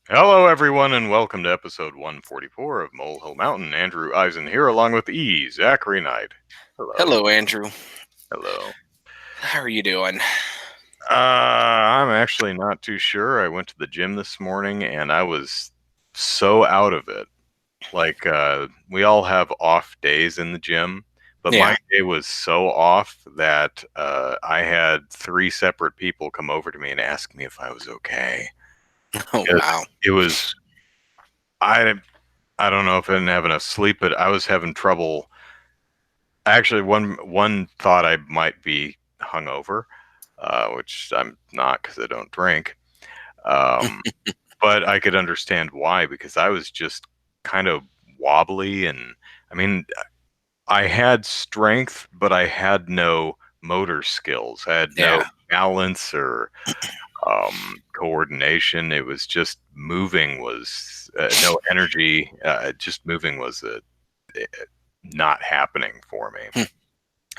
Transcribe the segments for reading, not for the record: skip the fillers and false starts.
Hello, everyone, and welcome to episode 144 of Molehill Mountain. Andrew Eisen here, along with Zachary Knight. Hello. Hello, Andrew. Hello. How are you doing? I'm actually not too sure. I went to the gym this morning, and I was so out of it. We all have off days in the gym, but my Yeah. day was so off that I had three separate people come over to me and ask me if I was okay. Oh, wow. It was, I I don't know if I didn't have enough sleep, but I was having trouble. Actually, one thought I might be hungover, which I'm not because I don't drink. Um, but I could understand why because I was just kind of wobbly, and I mean, I had strength, but I had no motor skills. I had no Yeah. balance or coordination. It was just moving was no energy. Just moving was not happening for me, Hmm.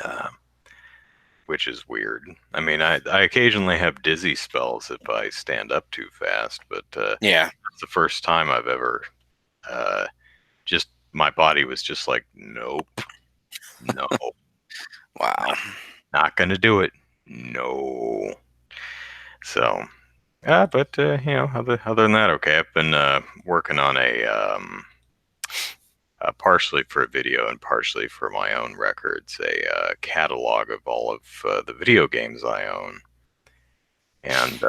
uh, which is weird. I mean, I occasionally have dizzy spells if I stand up too fast, but Yeah. it's the first time I've ever uh, just my body was just like, nope, no, Wow. not gonna do it, no. So, but other than that, okay. I've been working on partially for a video and partially for my own records, a catalog of all of the video games I own. And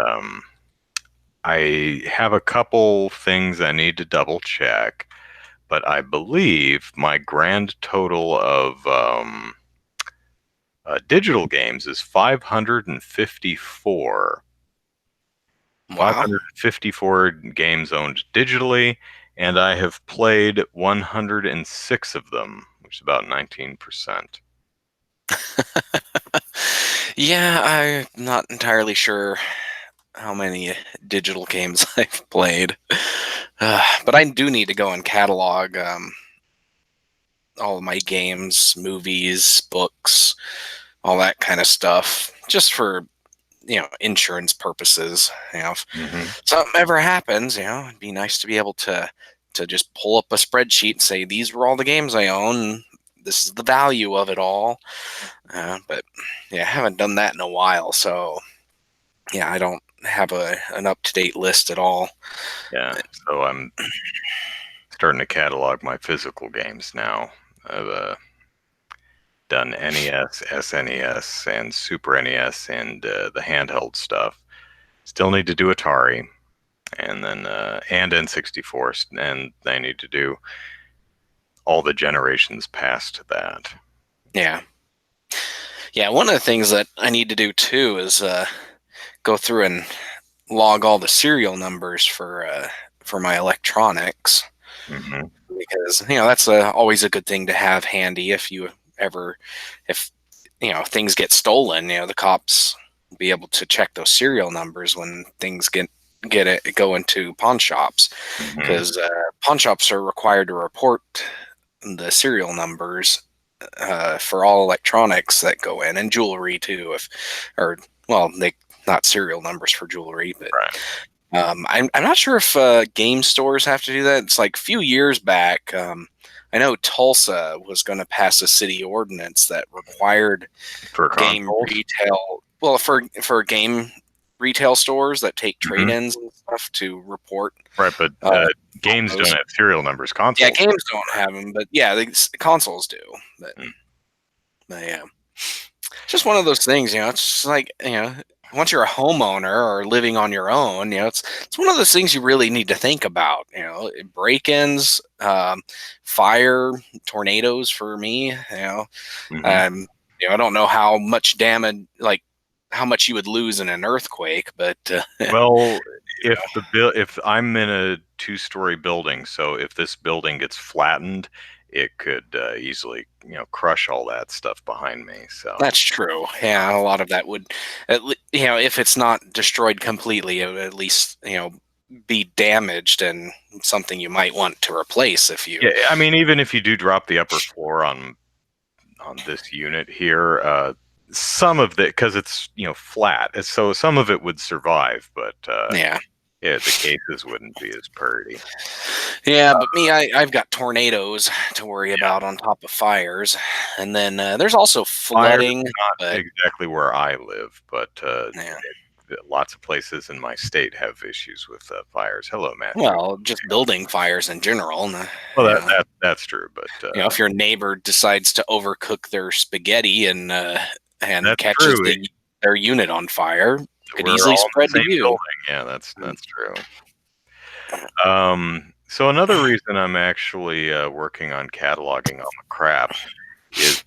I have a couple things I need to double check, but I believe my grand total of digital games is 554. Wow. 554 games owned digitally, and I have played 106 of them, which is about 19%. Yeah, I'm not entirely sure how many digital games I've played. But I do need to go and catalog all of my games, movies, books, all that kind of stuff, just for, insurance purposes. If Hmm. something ever happens, it'd be nice to be able to just pull up a spreadsheet and say these were all the games I own. This is the value of it all. But yeah, I haven't done that in a while, so yeah, I don't have an up to date list at all. Yeah, so I'm starting to catalog my physical games now. I've done NES, SNES, and Super NES, and the handheld stuff. Still need to do Atari, and then and N64, and I need to do all the generations past that. Yeah, yeah. One of the things that I need to do too is go through and log all the serial numbers for my electronics, Hmm. because that's always a good thing to have handy if you ever, if things get stolen. The cops will be able to check those serial numbers when things go into pawn shops, Hmm. because pawn shops are required to report the serial numbers for all electronics that go in, and jewelry too, if or well they not serial numbers for jewelry, but Right. I'm not sure if game stores have to do that. It's like a few years back. I know Tulsa was going to pass a city ordinance that required For game consoles. retail, well, for game retail stores that take Hmm. trade-ins and stuff, to report Right, but uh, games don't those. have serial numbers. Yeah, Consoles. games don't have them, but yeah, the consoles do. But, Mm. but yeah, it's just one of those things. It's just like, once you're a homeowner or living on your own, it's one of those things you really need to think about. Break-ins, fire, tornadoes for me. Hmm. Um, I don't know how much damage, like how much you would lose in an earthquake, but Well, if I'm in a two-story building, so if this building gets flattened, it could easily, crush all that stuff behind me. So that's true. Yeah, a lot of that would, if it's not destroyed completely, it would at least, be damaged and something you might want to replace if you. yeah, I mean, even if you do drop the upper floor on this unit here, some of it, because it's flat, so some of it would survive, but Yeah. Yeah, the cases wouldn't be as pretty. Yeah, but me, I've got tornadoes to worry about on top of fires, and then there's also Fire's flooding. not But exactly where I live, but yeah, lots of places in my state have issues with fires. Hello, Matthew. well, just building fires in general. And, Well, that's true, but if your neighbor decides to overcook their spaghetti and that's catches true. their unit on fire, could We're easily all in the spread to same you. building. Yeah, that's true. So another reason I'm actually working on cataloging all my crap is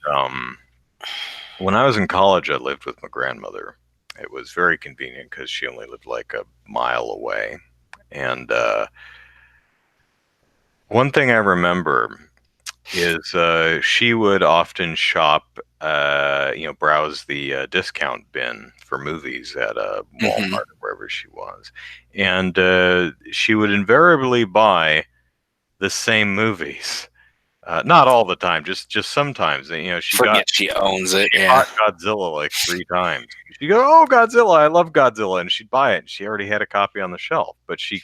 when I was in college, I lived with my grandmother. It was very convenient because she only lived like a mile away. And one thing I remember is she would often shop, browse the discount bin for movies at Walmart Hmm. or wherever she was. And she would invariably buy the same movies. Not all the time, just sometimes. Forget she owns it. She Yeah. bought Godzilla like 3 times. She'd go, "Oh, Godzilla! I love Godzilla," and she'd buy it. And she already had a copy on the shelf, but she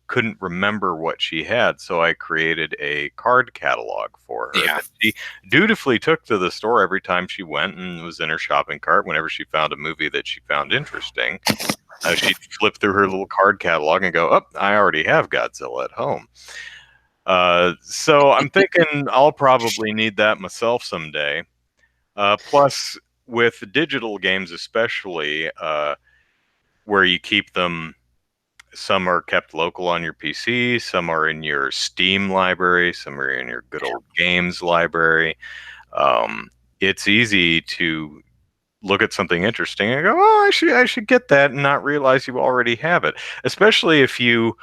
couldn't remember what she had. So I created a card catalog for her Yeah. that she dutifully took to the store every time she went and was in her shopping cart. Whenever she found a movie that she found interesting, she'd flip through her little card catalog and go, "Oh, I already have Godzilla at home." So I'm thinking I'll probably need that myself someday. Plus, with digital games, especially where you keep them, some are kept local on your PC, some are in your Steam library, some are in your good old games library. Um, it's easy to look at something interesting and go, "Oh, I should get that," and not realize you already have it. Especially if you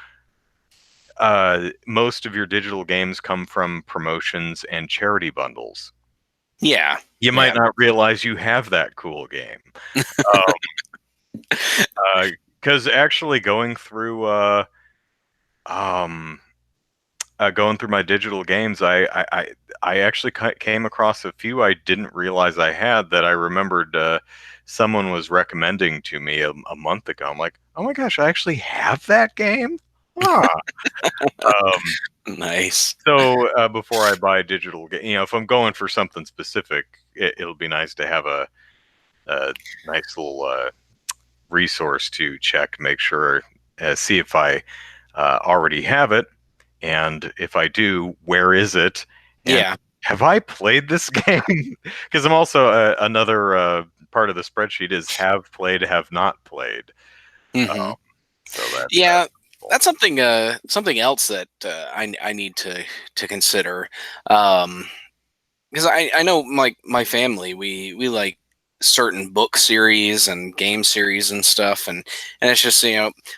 most of your digital games come from promotions and charity bundles. Yeah. You might Yeah. not realize you have that cool game. Because actually um, going through my digital games, I actually came across a few I didn't realize I had that I remembered someone was recommending to me a month ago. I'm like, oh my gosh, I actually have that game. Huh. Um, Nice. so before I buy a digital game, if I'm going for something specific, it'll be nice to have a nice little resource to check, make sure, see if I already have it, and if I do, where is it, and Yeah. have I played this game? Because I'm also another part of the spreadsheet is have played, have not played. Hmm. So that's Yeah. helpful. That's something else that I need to consider. Because I know my family, we like certain book series and game series and stuff, and it's just,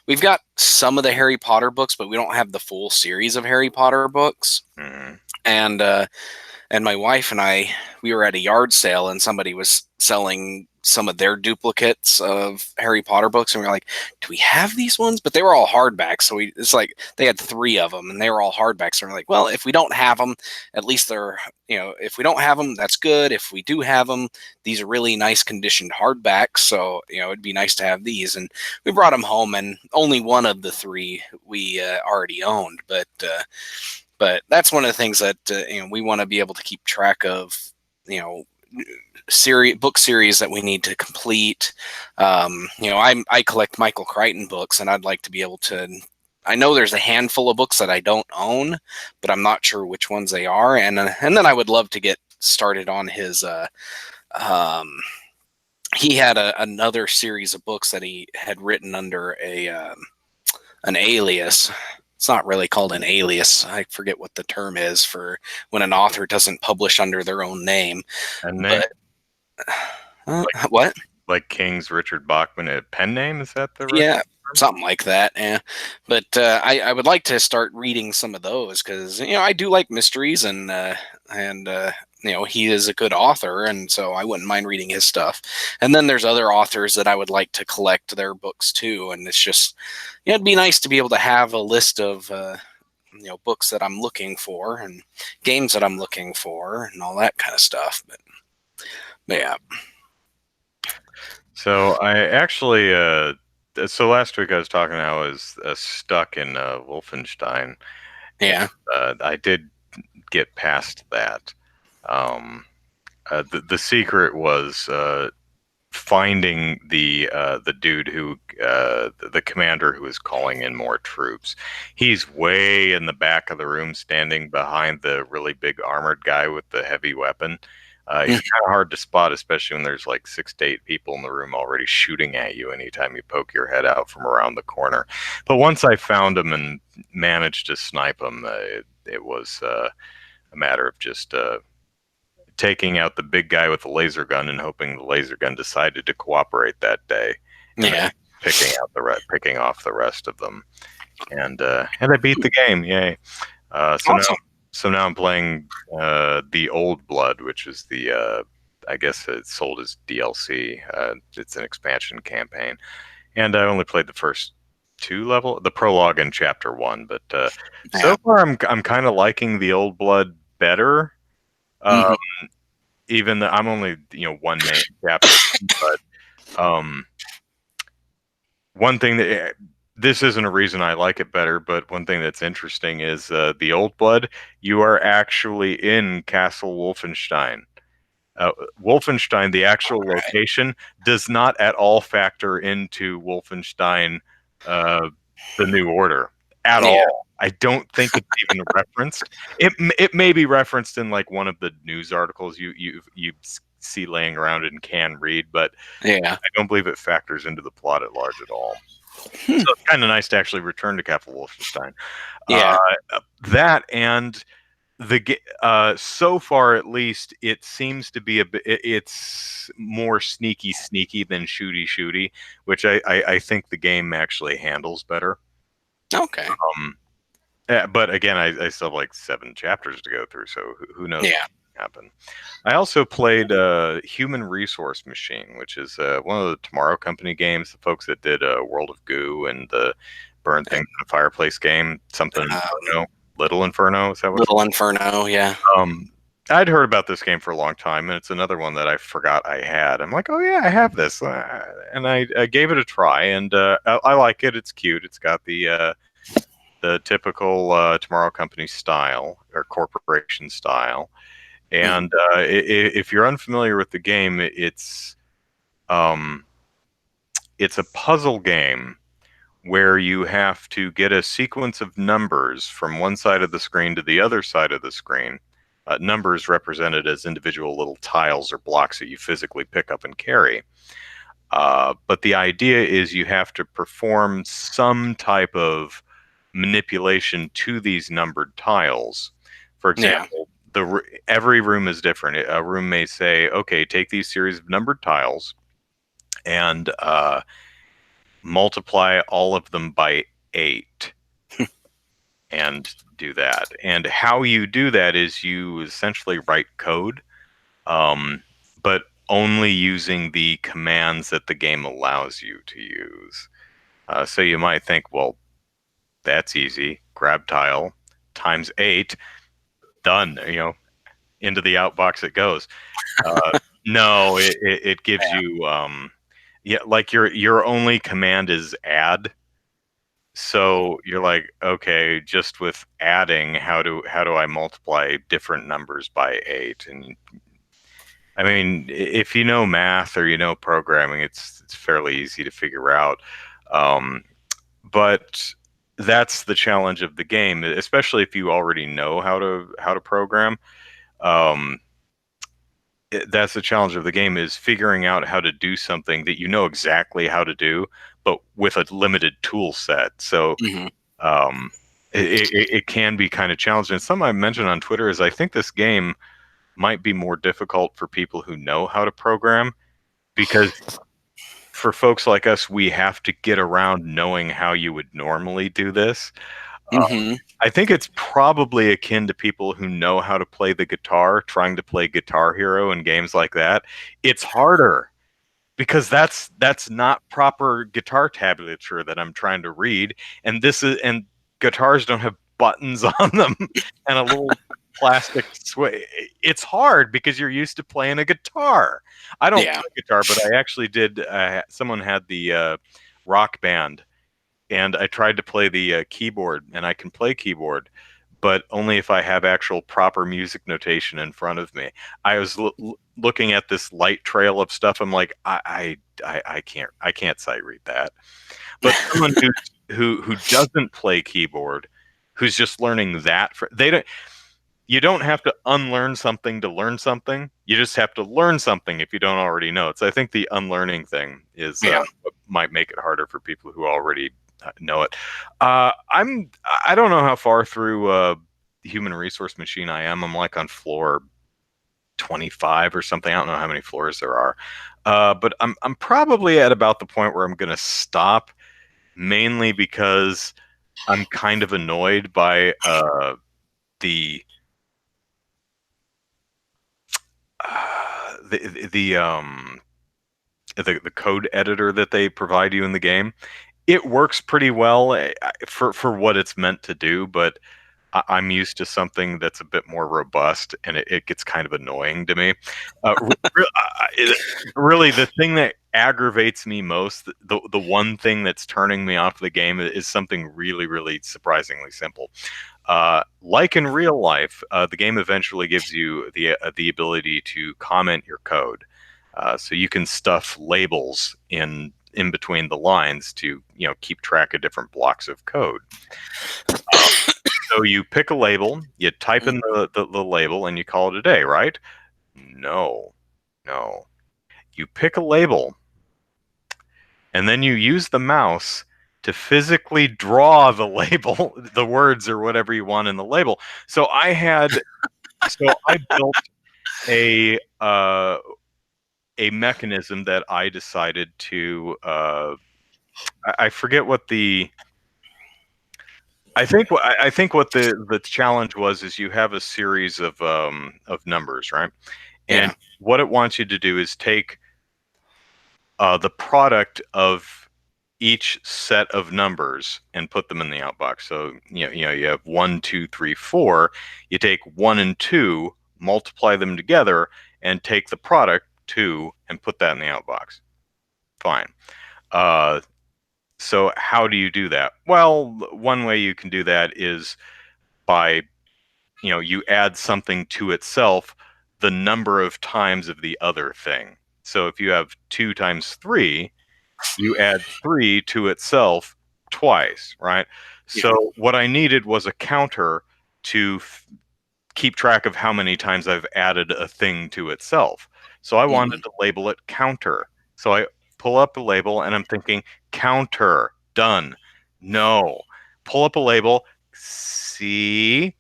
we've got some of the Harry Potter books, but we don't have the full series of Harry Potter books. Mhm. And my wife and I, we were at a yard sale, and somebody was selling some of their duplicates of Harry Potter books, and we were like, "Do we have these ones?" But they were all hardbacks, so it's like they had three of them, and they were all hardbacks. So we're like, "Well, if we don't have them, at least they're, if we don't have them, that's good. If we do have them, these are really nice conditioned hardbacks, so it'd be nice to have these." And we brought them home, and only one of the three we already owned, but that's one of the things that we want to be able to keep track of. Book series that we need to complete. I collect Michael Crichton books, and I'd like to be able to. I know there's a handful of books that I don't own, but I'm not sure which ones they are. And then I would love to get started on his. Um, he had another series of books that he had written under an alias. It's not really called an alias. I forget what the term is for when an author doesn't publish under their own name. And name But like what? like King's Richard Bachman, a pen name, is that the right Yeah, term? something like that. Yeah, but I would like to start reading some of those because I do like mysteries, and he is a good author, and so I wouldn't mind reading his stuff. And then there's other authors that I would like to collect their books too, and it's just it'd be nice to be able to have a list of books that I'm looking for and games that I'm looking for and all that kind of stuff. But yeah. So I actually So last week I was talking how I was stuck in Wolfenstein, and Yeah. I did get past that. Um, the secret was finding the dude who the commander who is calling in more troops. He's way in the back of the room, standing behind the really big armored guy with the heavy weapon. He's Mhm. kind of hard to spot, especially when there's like 6 to 8 people in the room already shooting at you anytime you poke your head out from around the corner. But once I found him and managed to snipe him, it was a matter of just taking out the big guy with the laser gun and hoping the laser gun decided to cooperate that day, and then Yeah. picking off the rest of them, and I beat the game. Yay! So now Awesome. I'm playing the Old Blood, which is the I guess it's sold as DLC. It's an expansion campaign, and I only played the first 2 level, the prologue and chapter 1. But so Yeah. far, I'm kind of liking the Old Blood better. Uh, Hmm. Even though I'm only one main chapter, but um, one thing that this isn't a reason I like it better, but one thing that's interesting is the Old Blood. You are actually in Castle Wolfenstein. Wolfenstein, the actual Right. location, does not at all factor into Wolfenstein, uh, the New Order at Yeah. all. I don't think it's even referenced. It may be referenced in like one of the news articles you see laying around and can read, but Yeah. I don't believe it factors into the plot at large at all. Hmm. So it's kind of nice to actually return to Castle Wolfenstein. Yeah. That and so far at least it seems to be it's more sneaky than shooty, which I think the game actually handles better. Okay. um but again, I still have like 7 chapters to go through, so who knows what Yeah. can happen. I also played Human Resource Machine, which is one of the Tomorrow Company games, the folks that did World of Goo and the Burn Things in a Fireplace game, something Um, Inferno, Little Inferno, is that what? Little Inferno. Yeah. Um, I'd heard about this game for a long time, and it's another one that I forgot I had. I'm like, oh yeah, I have this, and I gave it a try, and I like it. It's cute. It's got the typical Tomorrow Company style or corporation style, Mhm. and if you're unfamiliar with the game, um, it's a puzzle game where you have to get a sequence of numbers from one side of the screen to the other side of the screen. Numbers represented as individual little tiles or blocks that you physically pick up and carry. But the idea is you have to perform some type of manipulation to these numbered tiles. For Yeah. example, every room is different. A room may say, "Okay, take these series of numbered tiles and multiply all of them by 8." And do that. And how you do that is you essentially write code, um, but only using the commands that the game allows you to use. So you might think, well, that's easy. Grab tile times 8, done. Into the outbox it goes. No, it gives you, yeah, like your only command is add. So you're like, okay, just with adding, how do I multiply different numbers by 8? And I mean, if you know math or you know programming, it's fairly easy to figure out. Um, but that's the challenge of the game, especially if you already know how to program. Um, that's the challenge of the game, is figuring out how to do something that you know exactly how to do, but with a limited tool set. So Hmm. um, it can be kind of challenging. Something I mentioned on Twitter is I think this game might be more difficult for people who know how to program, because for folks like us, we have to get around knowing how you would normally do this. Hmm. I think it's probably akin to people who know how to play the guitar trying to play Guitar Hero and games like that. It's harder because that's not proper guitar tablature that I'm trying to read, and guitars don't have buttons on them and a little plastic sway. It's hard because you're used to playing a guitar. I don't Yeah. play guitar, but I actually did. Someone had the Rock Band, and I tried to play the keyboard, and I can play keyboard, but only if I have actual proper music notation in front of me. I was looking at this light trail of stuff. I'm like, I can't sight read that. But someone who doesn't play keyboard, who's just learning that for they don't. You don't have to unlearn something to learn something. You just have to learn something if you don't already know it. So I think the unlearning thing is Yeah. what might make it harder for people who already know it. I don't know how far through Human Resource Machine I am. I'm like on floor 25 or something. I don't know how many floors there are. But I'm probably at about the point where I'm going to stop, mainly because I'm kind of annoyed by the the the code editor that they provide you in the game. It works pretty well for what it's meant to do, but I'm used to something that's a bit more robust, and it gets kind of annoying to me. Really, the thing that aggravates me most, the one thing that's turning me off the game, is something really, really surprisingly simple. Like in real life, the game eventually gives you the ability to comment your code, so you can stuff labels in between the lines to keep track of different blocks of code. So you pick a label, you type in the label, and you call it a day, right? No, no. You pick a label, and then you use the mouse to physically draw the label, the words or whatever you want in the label. So I built a a mechanism that I decided to I forget what the I think what the challenge was is you have a series of numbers, right? And Yeah. what it wants you to do is take the product of each set of numbers and put them in the outbox. So you have 1, 2, 3, 4. You take 1 and 2, multiply them together, and take the product 2 and put that in the outbox. Fine. Uh, so how do you do that? Well, one way you can do that is by you add something to itself the number of times of the other thing. So if you have 2 times 3, you add 3 to itself twice, right? Yeah. So what I needed was a counter to keep track of how many times I've added a thing to itself. So I Hmm. wanted to label it counter. So I pull up a label and I'm thinking counter, done. No. Pull up a label, C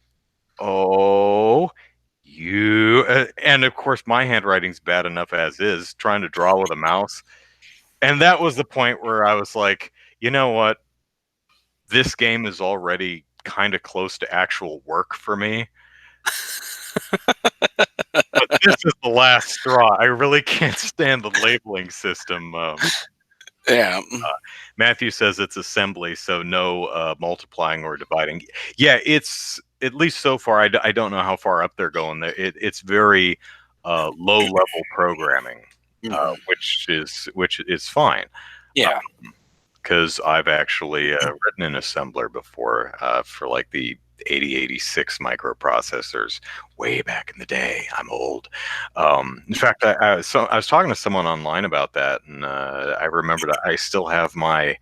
O U, and of course my handwriting's bad enough as is, trying to draw with a mouse. And that was the point where I was like, you know what? This game is already kind of close to actual work for me. But this is the last straw. I really can't stand the labeling system. Yeah. Matthew says it's assembly, so no multiplying or dividing. Yeah, it's at least so far. I don't know how far up they're going. It's very low level programming, Hmm. which is fine. Yeah. Because I've actually written an assembler before for like the 8086 microprocessors way back in the day. I'm old. In fact, I was talking to someone online about that, and I remembered I still have my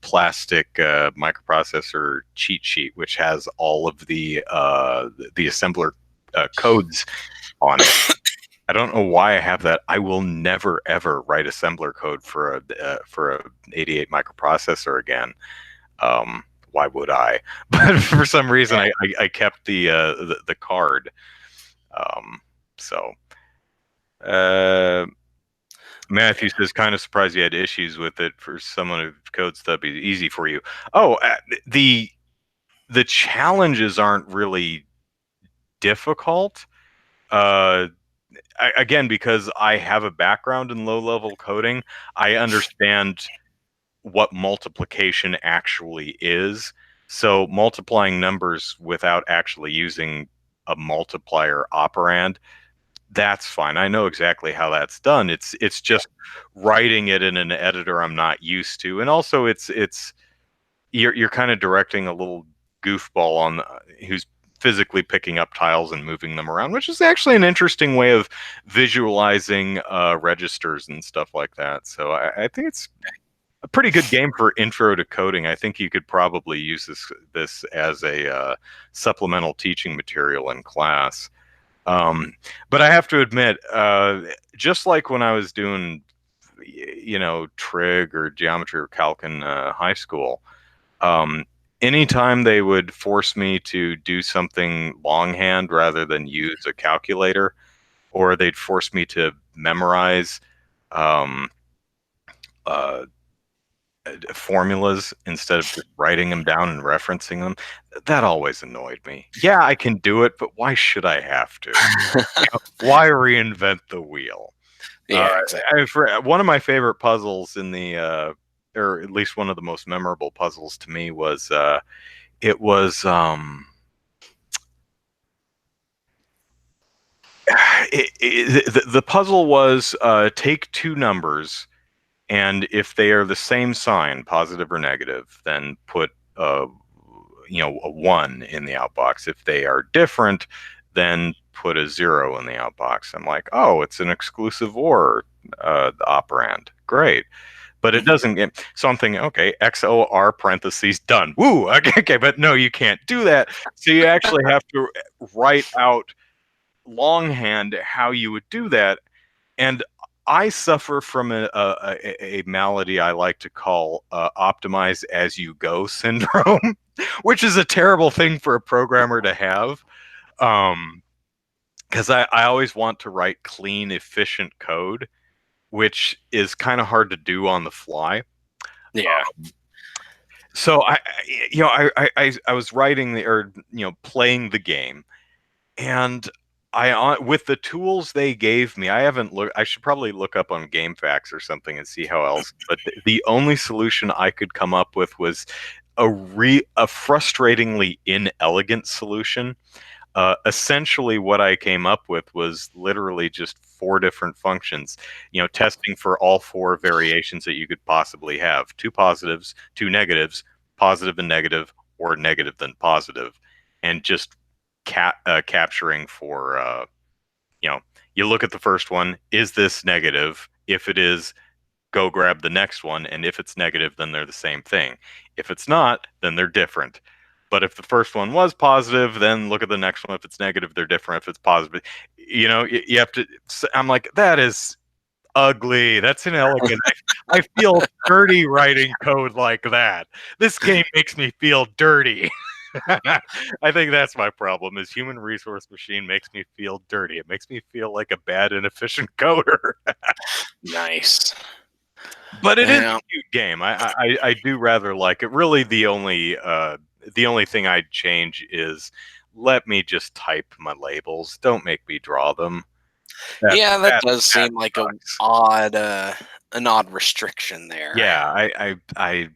plastic microprocessor cheat sheet, which has all of the assembler codes on it. I don't know why I have that. I will never ever write assembler code for a 88 microprocessor again. Why would I? But for some reason, I kept the card. Um, so uh, Matthew says, kind of surprised you had issues with it. For someone who codes, that'd be easy for you. Oh, the the challenges aren't really difficult. Uh, again, because I have a background in low level coding, I understand what multiplication actually is. So multiplying numbers without actually using a multiplier operand that's fine. I know exactly how that's done. It's Yeah. just writing it in an editor I'm not used to, and also it's you're kind of directing a little goofball on who's physically picking up tiles and moving them around, which is actually an interesting way of visualizing registers and stuff like that. So I think it's a pretty good game for intro to coding. I think you could probably use this as a supplemental teaching material in class. Um, but I have to admit, just like when I was doing, trig or geometry or calc in high school, um, anytime they would force me to do something longhand rather than use a calculator, or they'd force me to memorize um, uh, formulas instead of just writing them down and referencing them, that always annoyed me. Yeah, I can do it, but why should I have to? Why reinvent the wheel? Uh, Yeah, exactly. one of my favorite puzzles in the, or at least one of the most memorable puzzles to me was, it was, the puzzle was take two numbers, and if they are the same sign, positive or negative, then put a one in the outbox. If they are different, then put a zero in the outbox. I'm like, oh, it's an exclusive or operand. Great. But it Mhm. doesn't get, so I'm thinking, okay, XOR parentheses done. Woo, okay, but no, you can't do that. So you actually have to write out longhand how you would do that. And I suffer from a malady I like to call optimize as you go syndrome, which is a terrible thing for a programmer to have. Um, because I always want to write clean, efficient code, which is kind of hard to do on the fly. Yeah. So I was writing or playing the game, and with the tools they gave me, I haven't looked. I should probably look up on GameFAQs or something and see how else. But the only solution I could come up with was a frustratingly inelegant solution. Essentially, what I came up with was literally just four different functions. Testing for all four variations that you could possibly have: two positives, two negatives, positive and negative, or negative then positive, and just capturing for you know you look at the first one, is this negative? If it is, go grab the next one, and if it's negative, then they're the same thing. If it's not, then they're different. But if the first one was positive, then look at the next one. If it's negative, they're different. If it's positive, you have to. I'm like, that is ugly. That's inelegant. I feel dirty writing code like that. This game makes me feel dirty. I think that's my problem. Is human resource machine makes me feel dirty. It makes me feel like a bad, inefficient coder. Nice. But it is a Yeah. cute game. I do rather like it. Really, the only thing I'd change is let me just type my labels. Don't make me draw them. That Yeah, that that does that seem like a sucks. odd an odd restriction there. Yeah, I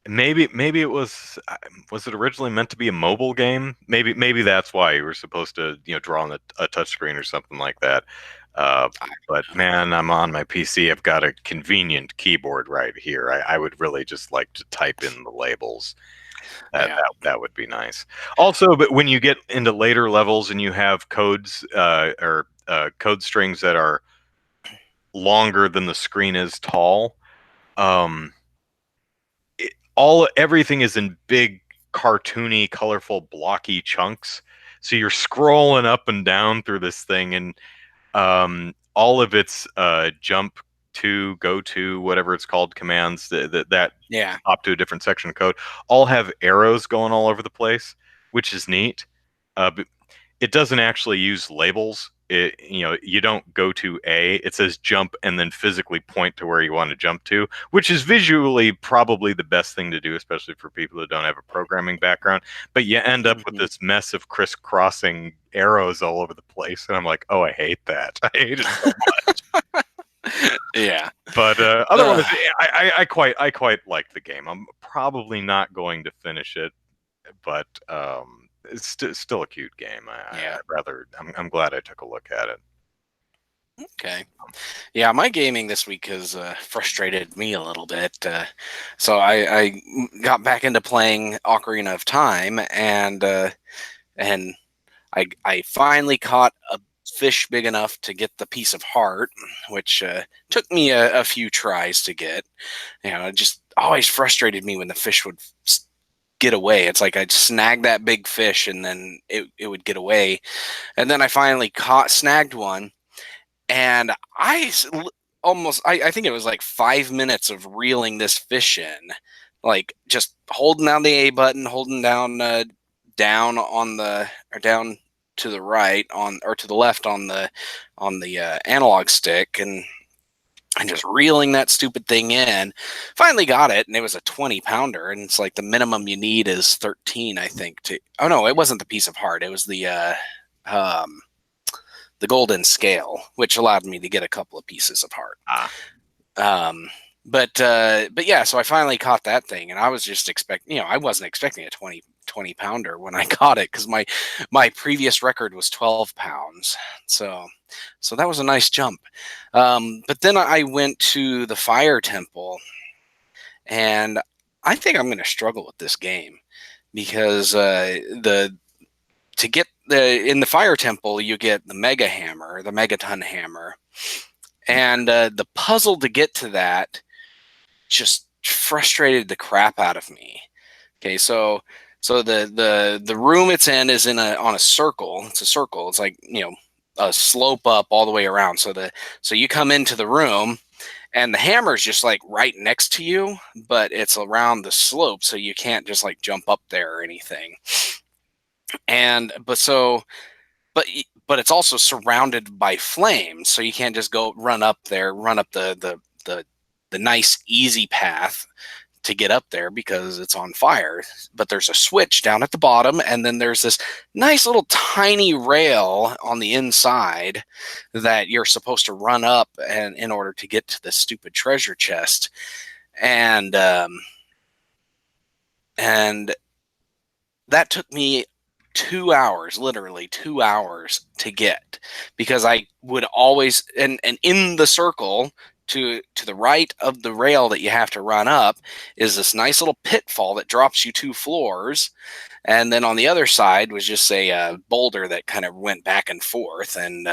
maybe it was it originally meant to be a mobile game? Maybe that's why you were supposed to draw on a touch screen or something like that. Uh, I but don't know. man, I'm on my PC. I've got a convenient keyboard right here. I would really just like to type in the labels. That Yeah. that that would be nice. Also, but when you get into later levels and you have codes or code strings that are longer than the screen is tall, um, everything is in big, cartoony, colorful, blocky chunks. So you're scrolling up and down through this thing, and all of its jump to, go to, whatever it's called, commands that Yeah. hop to a different section of code, all have arrows going all over the place, which is neat. But it doesn't actually use labels. You don't go to A. It says jump and then physically point to where you want to jump to, which is visually probably the best thing to do, especially for people that don't have a programming background. But you end up with Mhm. this mess of crisscrossing arrows all over the place, and I'm like, oh, I hate that. I hate it so much. Yeah. But otherwise, Ugh. I quite like the game. I'm probably not going to finish it, but it's still a cute game. Yeah. I'm glad I took a look at it. Okay. Yeah, my gaming this week has frustrated me a little bit. So I got back into playing Ocarina of Time, and I finally caught a fish big enough to get the piece of heart, which took me a few tries to get. It just always frustrated me when the fish would get away. It's like I'd snag that big fish and then it would get away. And then I finally snagged one, and I think it was like 5 minutes of reeling this fish in, like just holding down the A button, holding down on the or down to the right on or to the left on the analog stick, and just reeling that stupid thing in. Finally got it, and it was a 20-pounder, and it's like the minimum you need is 13, I think. To oh no, it wasn't the piece of heart. It was um, the golden scale, which allowed me to get a couple of pieces of heart. Um, but yeah, so I finally caught that thing, and I was just expecting, I wasn't expecting a 20 pounder when I caught it, because my previous record was 12 pounds. So that was a nice jump. But then I went to the fire temple, and I think I'm going to struggle with this game, because the to get in the fire temple, you get the mega hammer, the megaton hammer, and the puzzle to get to that just frustrated the crap out of me. Okay, so the room it's in is on a circle. It's a circle. It's like, a slope up all the way around. So you come into the room, and the hammer's just like right next to you, but it's around the slope, so you can't just like jump up there or anything. And but it's also surrounded by flames, so you can't just go run up there, run up the nice easy path to get up there, because it's on fire. But there's a switch down at the bottom, and then there's this nice little tiny rail on the inside that you're supposed to run up and in order to get to the stupid treasure chest. And that took me 2 hours, literally 2 hours to get, because I would always, and in the circle to the right of the rail that you have to run up is this nice little pitfall that drops you 2 floors. And then on the other side was just a boulder that kind of went back and forth, and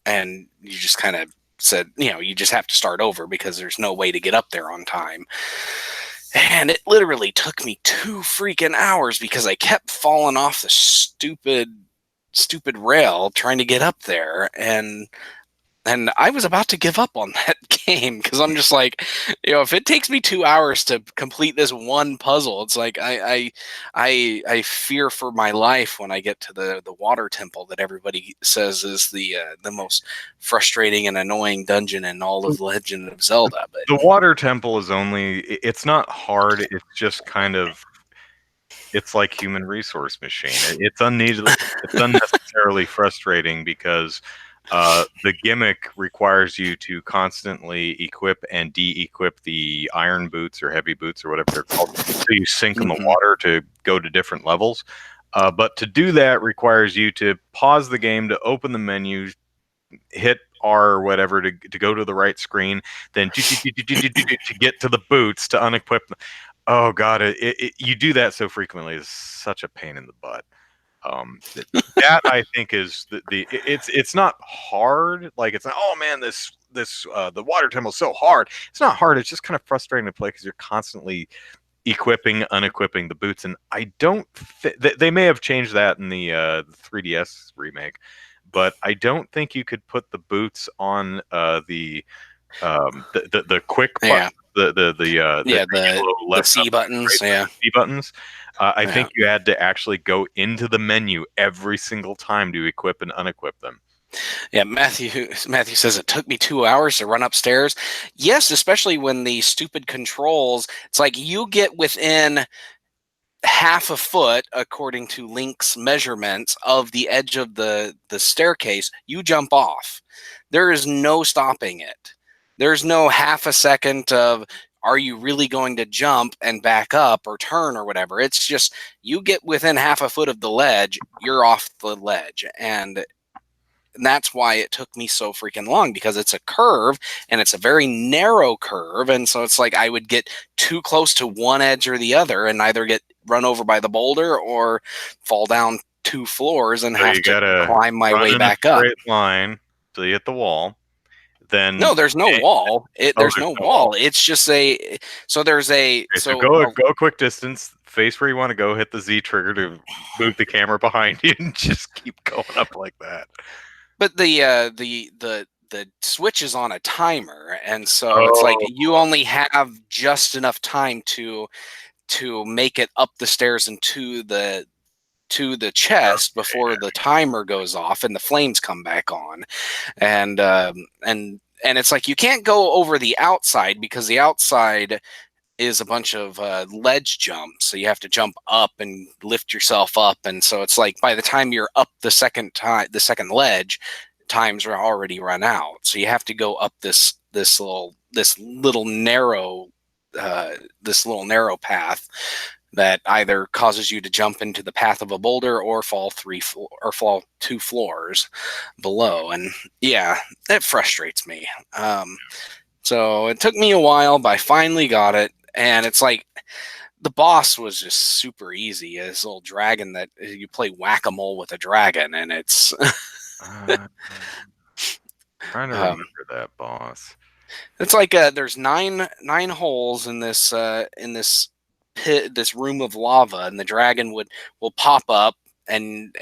you just kind of said, you just have to start over, because there's no way to get up there on time. And it literally took me 2 freaking hours, because I kept falling off the stupid rail trying to get up there. And I was about to give up on that game, because I'm just like, if it takes me 2 hours to complete this one puzzle, it's like I fear for my life when I get to the water temple that everybody says is the most frustrating and annoying dungeon in all of the Legend of Zelda. But The water temple is it's not hard. It's just kind of, it's like human resource machine. It's unnecessarily frustrating, because the gimmick requires you to constantly equip and de-equip the iron boots or heavy boots or whatever they're called. So you sink in the water to go to different levels. But to do that requires you to pause the game, to open the menu, hit R or whatever to go to the right screen, then to get to the boots to unequip them. Oh god, you do that so frequently. It's such a pain in the butt. That I think is it's not hard. Like, it's not, oh man, this the water temple is so hard. It's not hard. It's just kind of frustrating to play, because you're constantly equipping, unequipping the boots. And I don't they may have changed that in the 3DS remake, but I don't think you could put the boots on the quick button, the C buttons, C buttons. I think you had to actually go into the menu every single time to equip and unequip them. Yeah, Matthew says it took me 2 hours to run upstairs. Yes, especially when the stupid controls, it's like you get within half a foot, according to Link's measurements, of the edge of the staircase, you jump off. There is no stopping it. There's no half a second of, are you really going to jump and back up or turn or whatever? It's just you get within half a foot of the ledge, you're off the ledge. And that's why it took me so freaking long, because it's a curve and it's a very narrow curve. And so it's like I would get too close to one edge or the other and either get run over by the boulder or fall down 2 floors and So have you to gotta climb my run way in a back up. straight line till you hit the wall. Then No, there's no wall. There's there's no no wall. wall. It's just a so there's a Okay, so so go a quick distance, face where you want to go, hit the Z trigger to move the camera behind you, and just keep going up like that. but the switch is on a timer, and so it's like Oh, you only have just enough time to make it up the stairs and to the chest before the timer goes off and the flames come back on. And it's like you can't go over the outside because the outside is a bunch of ledge jumps, so you have to jump up and lift yourself up. And so it's like by the time you're up the second ledge, times are already run out, so you have to go up this little narrow path that either causes you to jump into the path of a boulder or fall 2 floors below. And yeah, it frustrates me. So it took me a while, but I finally got it. And it's like the boss was just super easy. This little dragon that you play whack-a-mole with a dragon, and it's trying to remember that boss. it's like there's nine holes in this pit, this room of lava, and the dragon will pop up, and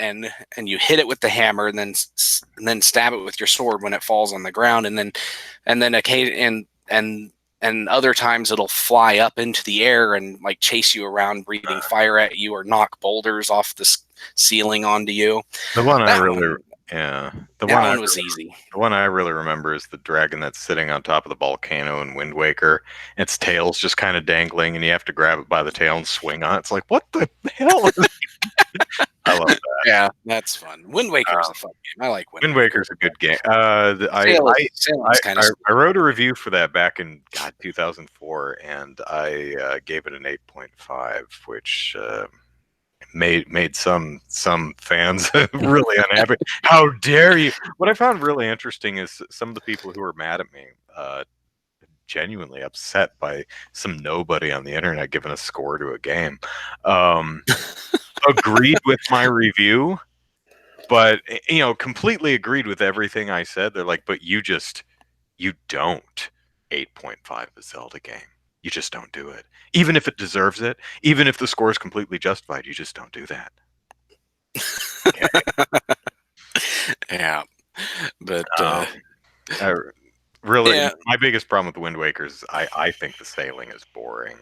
you hit it with the hammer, and then stab it with your sword when it falls on the ground, and then occasion and other times it'll fly up into the air and like chase you around, breathing fire at you, or knock boulders off the ceiling onto you. The one I That really, one, yeah, that one was easy. the one I really remember is the dragon that's sitting on top of the volcano in Wind Waker. Its tail's just kind of dangling, and you have to grab it by the tail and swing on it. It's like, what the hell? I love that. Yeah, that's fun. Wind Waker's a fun game. I like Wind Waker. Waker's a good game. Sailing's kind of I wrote a review for that back in 2004, and I gave it an 8.5, which made some fans really unhappy. How dare you? What I found really interesting is some of the people who were mad at me genuinely upset by some nobody on the internet giving a score to a game. Agreed with my review, but completely agreed with everything I said. They're like, but you don't 8.5 a Zelda game. You just don't do it. Even if it deserves it, even if the score is completely justified, you just don't do that. Okay. yeah, but really, yeah. my biggest problem with Wind Waker is I think the sailing is boring.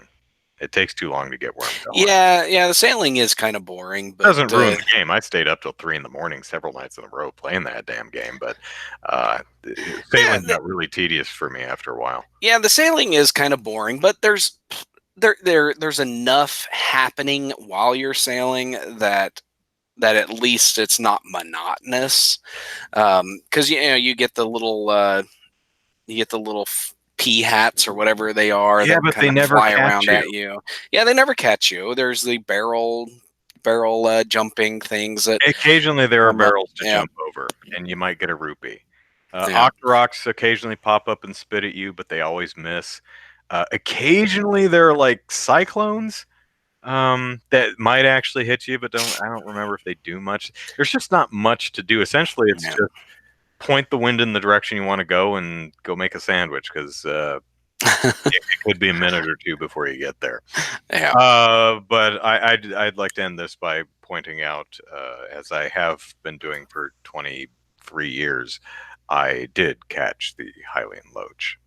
It takes too long to get where I'm going. Yeah, the sailing is kind of boring, but It doesn't ruin the game. I stayed up till 3 a.m. several nights in a row playing that damn game, but sailing got really tedious for me after a while. Yeah, the sailing is kind of boring, but there's enough happening while you're sailing that at least it's not monotonous. Because you get the little pea hats or whatever they are that but kind they of never fly catch around you. at you. Yeah, they never catch you. There's the barrel jumping things that occasionally there are barrels to yeah. jump over, and you might get a rupee. Yeah. Octoroks occasionally pop up and spit at you, but they always miss. Occasionally there are like cyclones that might actually hit you, but I don't remember if they do much. There's just not much to do. Essentially, it's just point the wind in the direction you want to go and go make a sandwich, because it could be a minute or two before you get there. Yeah. But I'd like to end this by pointing out, as I have been doing for 23 years, I did catch the Hylian Loach.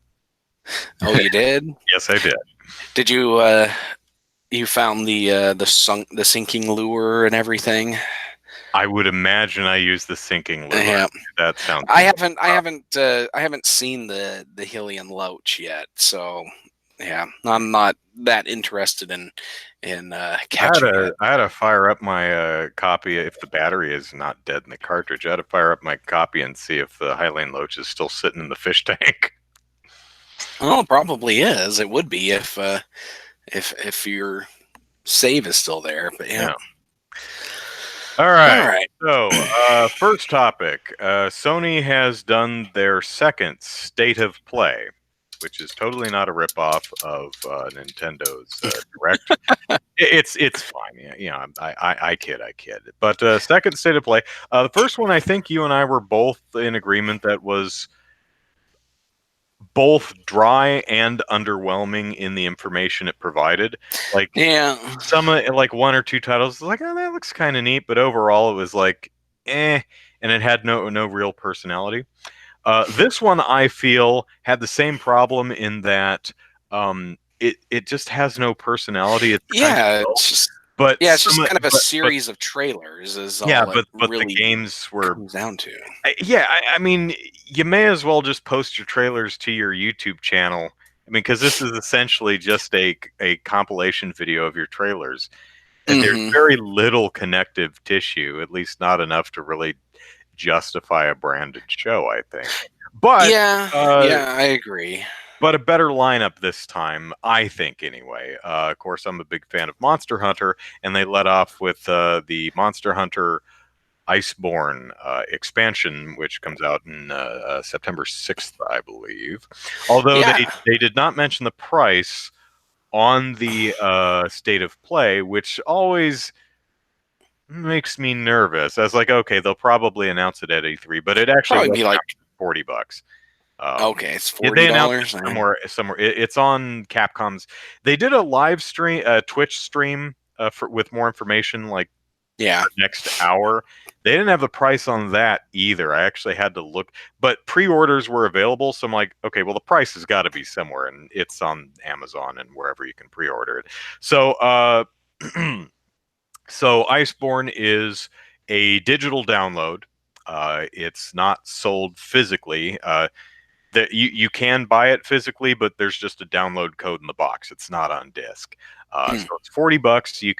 Oh, you did? Yes, I did. Did you you found the sinking lure and everything? I would imagine I used the sinking lure. Yeah. That sounds. I haven't seen the Hylian Loach yet, so yeah, I'm not that interested in catching it. I had to fire up my copy if the battery is not dead in the cartridge. I had to fire up my copy and see if the Hylian Loach is still sitting in the fish tank. Well, it probably is. It would be if your save is still there. But yeah. Yeah. All All right. right. So, first topic. Sony has done their second State of Play, which is totally not a ripoff of Nintendo's Direct. It's fine. Yeah, I kid, I kid. But second State of Play. The first one, I think you and I were both in agreement that was both dry and underwhelming in the information it provided. Like Yeah. some like one or two titles, like, oh, that looks kind of neat, but overall it was like, and it had no real personality. This one I feel had the same problem in that it just has no personality. It's kind of Yeah. dull, It's just but yeah. It's just some kind of a but series of trailers. Is yeah, all it but the really games were comes down to. yeah. I mean, you may as well just post your trailers to your YouTube channel. I mean, because this is essentially just a compilation video of your trailers. There's Hmm. very little connective tissue, at least not enough to really justify a branded show, I think. But Yeah. uh, Yeah. I agree. but a better lineup this time, I think, anyway. Of course, I'm a big fan of Monster Hunter, and they let off with the Monster Hunter Iceborne expansion, which comes out in September 6th, I believe. Although Yeah. they did not mention the price on the State of Play, which always makes me nervous. I was like, okay, they'll probably announce it at E3, but it actually Probably was be like $40. okay. It's Yeah, they announced it $40. somewhere. It's on Capcom's. They did a live stream, Twitch stream with more information, like Yeah. the next hour. They didn't have the price on that either. I actually had to look, but pre-orders were available, so I'm like, okay, well the price has got to be somewhere, and it's on Amazon and wherever you can pre-order it. So, so Iceborne is a digital download. It's not sold physically. That you can buy it physically, but there's just a download code in the box. It's not on disc. Hmm. So it's $40. You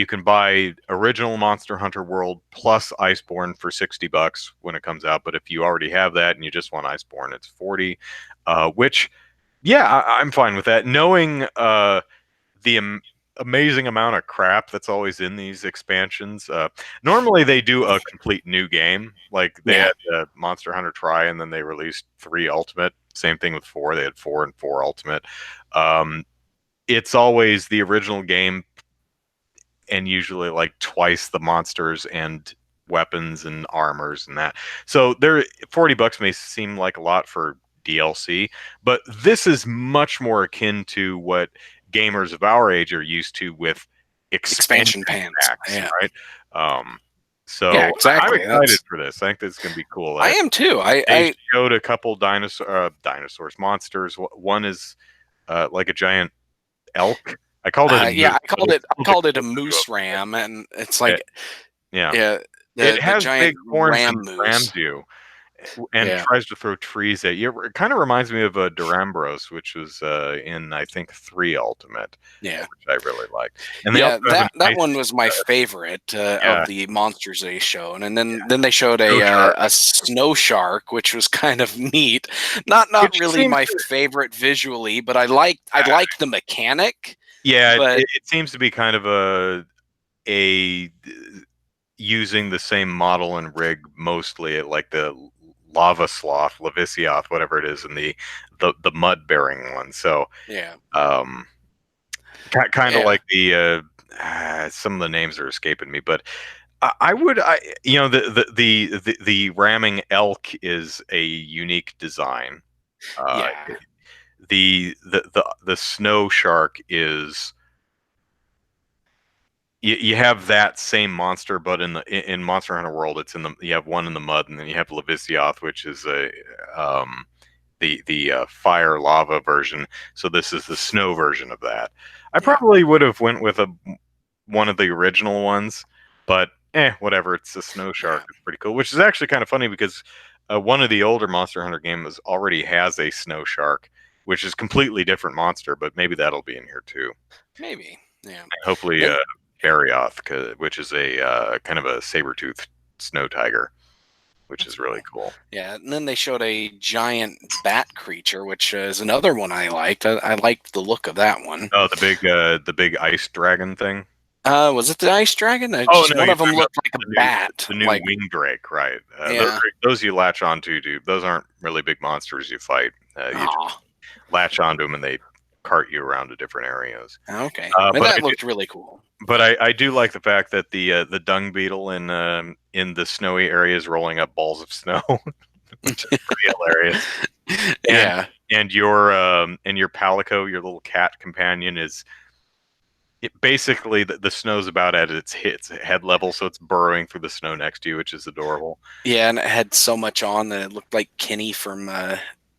can buy original Monster Hunter World plus Iceborne for $60 when it comes out. But if you already have that and you just want Iceborne, it's 40. Which, yeah, I'm fine with that. Knowing the amazing amount of crap that's always in these expansions. Normally they do a complete new game. Like they Yeah. had Monster Hunter Try, and then they released 3 Ultimate. Same thing with 4. They had 4 and 4 Ultimate. Um, it's always the original game, and usually like twice the monsters and weapons and armors and that. So there, $40 may seem like a lot for DLC, but this is much more akin to what gamers of our age are used to with expansion Expansion pants. packs, Yeah. right? Um, Yeah. so I'm Exactly. excited That's. for this. I think this is going to be cool. I am too. They showed a couple dinosaurs, monsters. One is like a giant elk. I called it a Yeah. moose, I but called it's it. I closer called it a to moose ram, and it's a, like yeah. yeah, It the has giant big horns ram and moose. rams you and Yeah. tries to throw trees at you. It kind of reminds me of Durambros, which was in, I think, 3 Ultimate, Yeah. which I really liked. And they also Yeah, have a that nice, one was my favorite yeah, of the monsters they showed, and yeah, then they showed snow shark. a snow shark, which was kind of neat. It Not just really seems my to, favorite visually, but I liked the mechanic. yeah, But it seems to be kind of a using the same model and rig mostly, like the lava sloth, Levisioth, whatever it is, and the mud bearing one. So yeah, um, kind of yeah, like the some of the names are escaping me, but I would, you know, the ramming elk is a unique design. Uh, yeah, the snow shark is, you have that same monster, but in Monster Hunter World, it's in the, you have one in the mud, and then you have Levisioth, which is a the fire lava version. So this is the snow version of that. I yeah, probably would have went with a one of the original ones, but whatever. It's a snow yeah. shark. It's pretty cool, which is actually kind of funny because one of the older Monster Hunter games already has a snow shark, which is completely different monster, but maybe that'll be in here too. Maybe, yeah. And hopefully, And Barioth, which is a kind of a saber tooth snow tiger. which That's is really cool. cool. Yeah, and then they showed a giant bat creature, which is another one I liked. I liked the look of that one. Oh, the big ice dragon thing. Was it the ice dragon? Oh Just no, one you're of them talking about looked like a bat. the new Like, wing drake, right? yeah. Those you latch onto, dude. Those aren't really big monsters you fight. You just Aw. latch onto them and they cart you around to different areas. Okay. But But that looked really cool. I do like the fact that the dung beetle in the snowy areas rolling up balls of snow, which is pretty hilarious. And Yeah. and your palico, your little cat companion, is basically the snow's about at its head level, so it's burrowing through the snow next to you, which is adorable. Yeah, and it had so much on that it looked like Kenny from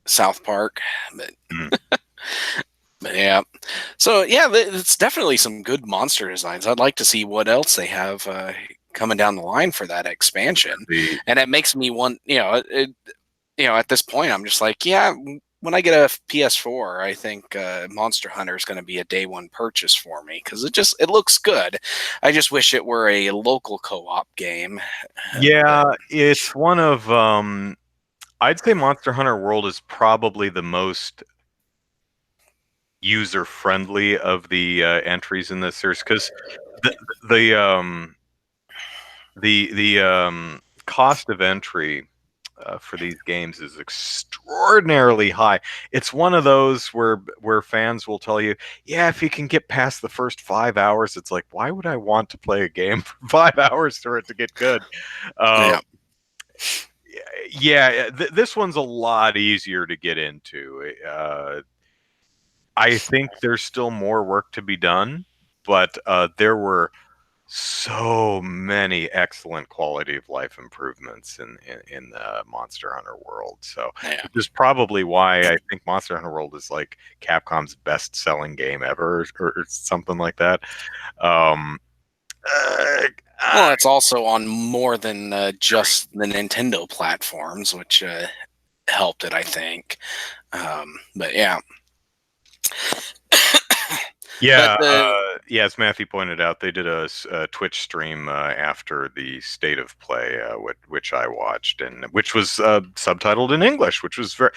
South Park. But, Mm. but yeah. So yeah, it's definitely some good monster designs. I'd like to see what else they have coming down the line for that expansion. The And it makes me want, at this point, I'm just like, yeah, when I get a PS4, I think Monster Hunter is going to be a day one purchase for me because it looks good. I just wish it were a local co-op game. Yeah, But it's one of I'd say Monster Hunter World is probably the most user friendly of the entries in this series because the the um the cost of entry for these games is extraordinarily high. It's one of those where fans will tell you, yeah, if you can get past the first 5 hours, it's like, why would I want to play a game for 5 hours for it to get good? Um, yeah, yeah, this one's a lot easier to get into. I think there's still more work to be done, but there were so many excellent quality of life improvements in Monster Hunter World. So, yeah. which is probably why I think Monster Hunter World is like Capcom's best-selling game ever, or something like that. Um, uh, Well, it's also on more than just the Nintendo platforms, which helped it, I think. But yeah, but yeah, the yeah. As Matthew pointed out, they did a Twitch stream after the state of play, which I watched, and which was subtitled in English, which was very.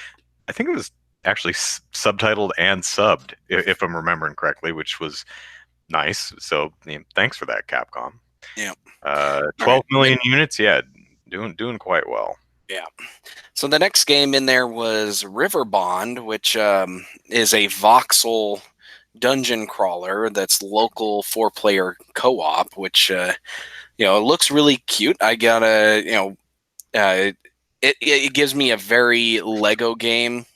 I think it was actually subtitled and subbed, if I'm remembering correctly, which was nice. So thanks for that, Capcom. yeah, all 12 right, million units, yeah, doing quite well. yeah. So the next game in there was River Bond, which is a voxel dungeon crawler that's local four-player co-op, which it looks really cute. I got a it gives me a very Lego game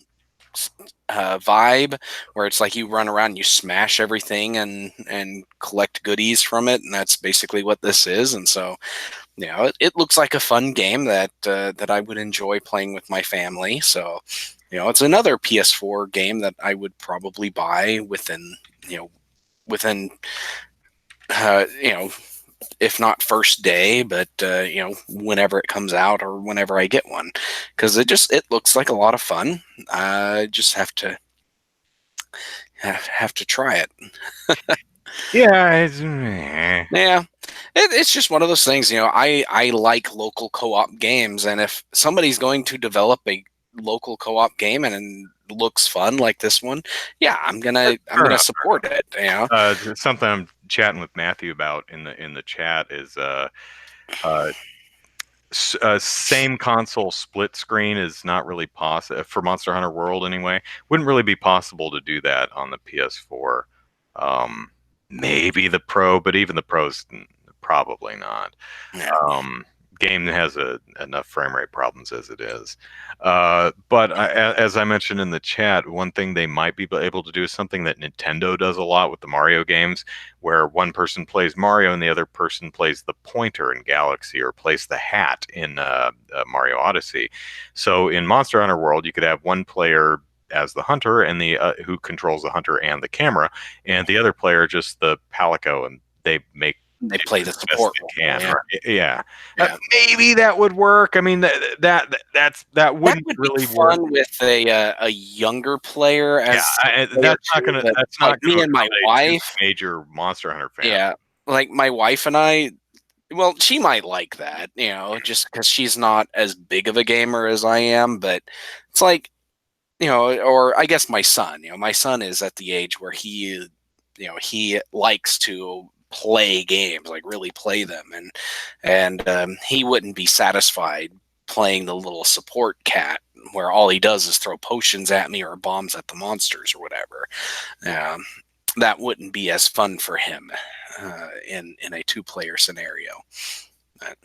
vibe where it's like you run around and you smash everything and collect goodies from it, and that's basically what this is. And so it looks like a fun game that I would enjoy playing with my family. So it's another PS4 game that I would probably buy within uh, you know if not first day, but whenever it comes out or whenever I get one, because it looks like a lot of fun. I just have to try it. Yeah, Yeah, it's just one of those things. I like local co-op games, and if somebody's going to develop a local co-op game and it looks fun like this one, yeah, I'm fair gonna enough. support it. Something I'm chatting with Matthew about in the chat is uh, same console split screen is not really possible for Monster Hunter World anyway. Wouldn't really be possible to do that on the PS4. Maybe the Pro, but even the Pro's probably not. Yeah, Um, Game has enough frame rate problems as it is. But as I mentioned in the chat, one thing they might be able to do is something that Nintendo does a lot with the Mario games, where one person plays Mario and the other person plays the pointer in Galaxy, or plays the hat in Mario Odyssey. So in Monster Hunter World, you could have one player as the hunter and the who controls the hunter and the camera, and the other player just the palico, and they make they do play as the best support they role. can. Yeah, Right? Yeah, yeah. maybe that would work. I mean, that That wouldn't would be really work. fun with a younger player Yeah, as player two, but that's not like gonna me and my accommodate two wife, major Monster Hunter fans. yeah, like my wife and I, well, she might like that, just because she's not as big of a gamer as I am. But it's like, or I guess my son. My son is at the age where he likes to play games, like really play them, and he wouldn't be satisfied playing the little support cat where all he does is throw potions at me or bombs at the monsters or whatever. Um, that wouldn't be as fun for him in a two-player scenario. But,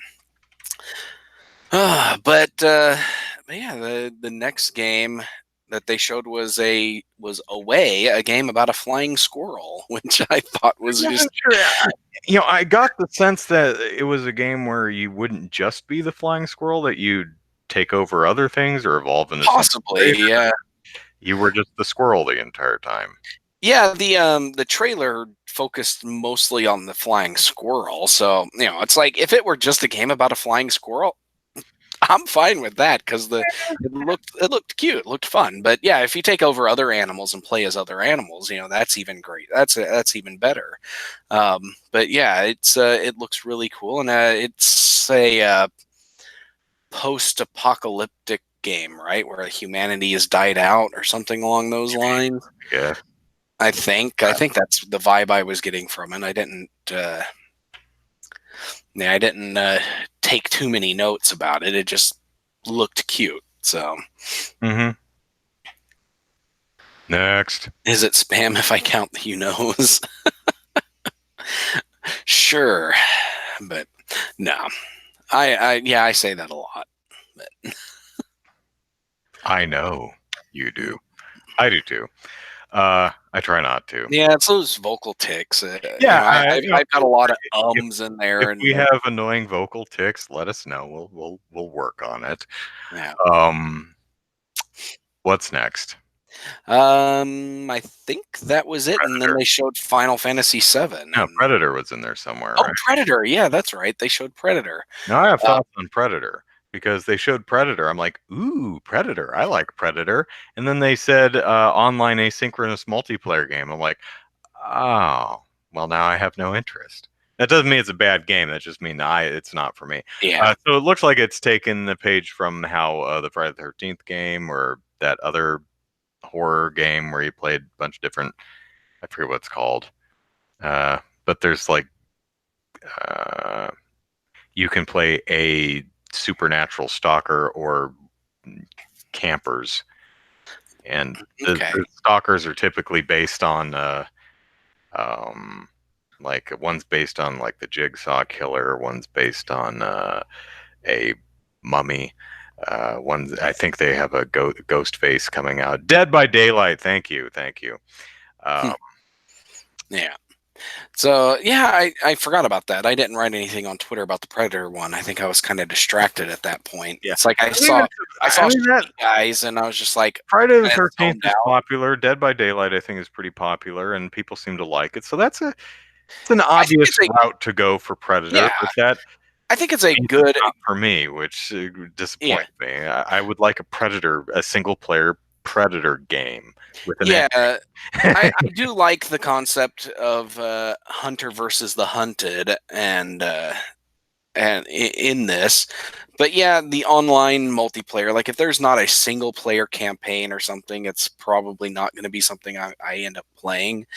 but yeah, the next game that they showed was Away, a game about a flying squirrel, which I thought was Yeah, just sure. I got the sense that it was a game where you wouldn't just be the flying squirrel, that you'd take over other things or evolve into something possibly, greater. yeah. You were just the squirrel the entire time. Yeah, the trailer focused mostly on the flying squirrel, so it's like if it were just a game about a flying squirrel, I'm fine with that because it looked cute, it looked fun. But yeah, if you take over other animals and play as other animals, that's even great. That's even better. But yeah, it looks really cool, and it's a post-apocalyptic game, right, where humanity has died out or something along those lines. Yeah. I think that's the vibe I was getting from it. I didn't take too many notes about it. It just looked cute. So, Mm-hmm. Next. is it spam if I count the knows? Sure, but no. I say that a lot. But I know you do. I do too. I try not to. yeah, it's those vocal ticks. Yeah, I've got a lot of if ums in there, if and we have annoying vocal ticks, let us know. We'll work on it. yeah. What's next? I think that was it, and then Predator. they showed Final Fantasy VII. No, And Predator was in there somewhere, oh, right? Predator! Yeah, that's right. They showed Predator. Now I have Uh, thoughts on Predator because they showed Predator. I'm like, ooh, Predator. I like Predator. And then they said online asynchronous multiplayer game. I'm like, oh, well, now I have no interest. That doesn't mean it's a bad game. That just means it's not for me. yeah, So it looks like it's taken the page from how the Friday the 13th game or that other horror game where you played a bunch of different, I forget what it's called. But there's like, uh, you can play a supernatural stalker or campers. And okay. the stalkers are typically based on um, like one's based on like the Jigsaw Killer, one's based on a mummy. One's I think they have a ghost face coming out. Dead by Daylight. Thank you, thank you. Hmm. Um, Yeah. So yeah, I forgot about that. I didn't write anything on Twitter about the Predator one. I think I was kind of distracted at that point. yeah, It's like I I mean, saw I I saw mean that Street Guys, and I was just like, Friday the I 13th zoned is out. popular. Dead by Daylight, I think, is pretty popular, and people seem to like it. So it's an I think obvious it's a route to go for Predator, yeah. but that I think it's a means it's good not for me, which yeah. disappoints me. I would like a single player Predator game with an Yeah, I do like the concept of hunter versus the hunted, and in this, but yeah, the online multiplayer, like if there's not a single player campaign or something, it's probably not going to be something I end up playing.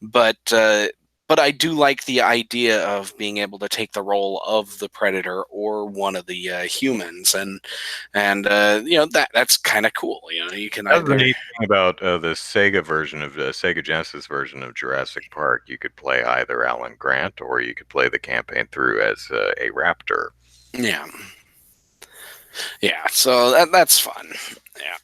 But I do like the idea of being able to take the role of the predator or one of the humans, and that's kind of cool. You can That's the either neat thing about the Sega version of the Sega Genesis version of Jurassic Park. You could play either Alan Grant or you could play the campaign through as a raptor. yeah. Yeah, so that's fun. Yeah.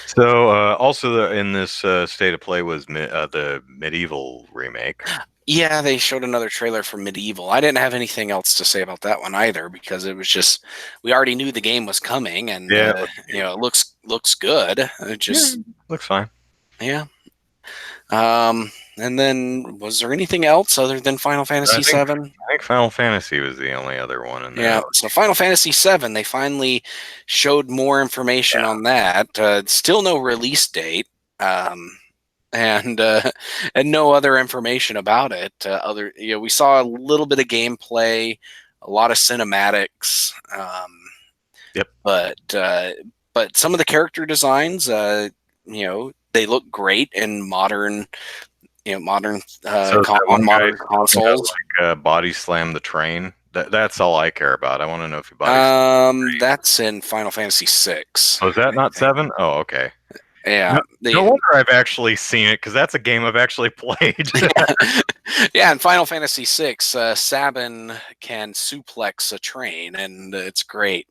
So also in this state of play was the medieval remake. Yeah, they showed another trailer for Medieval. I didn't have anything else to say about that one either because it was just we already knew the game was coming, and Yeah, it looks good. It yeah, just looks fine. yeah. And then was there anything else other than Final I Fantasy think VII? I think Final Fantasy was the only other one in there. Yeah, so Final Fantasy VII, they finally showed more information Yeah, on that. Still no release date. Um, and no other information about it. We saw a little bit of gameplay, a lot of cinematics, Yep. but some of the character designs, they look great in modern, modern So that on one guy modern talking about consoles. like body slam the train. That's all I care about. I want to know if you body. That's in Final Fantasy VI, Oh, is that I not think. seven? Oh, okay. Yeah, No, no wonder I've actually seen it because that's a game I've actually played. yeah, in Final Fantasy VI, Sabin can suplex a train, and it's great.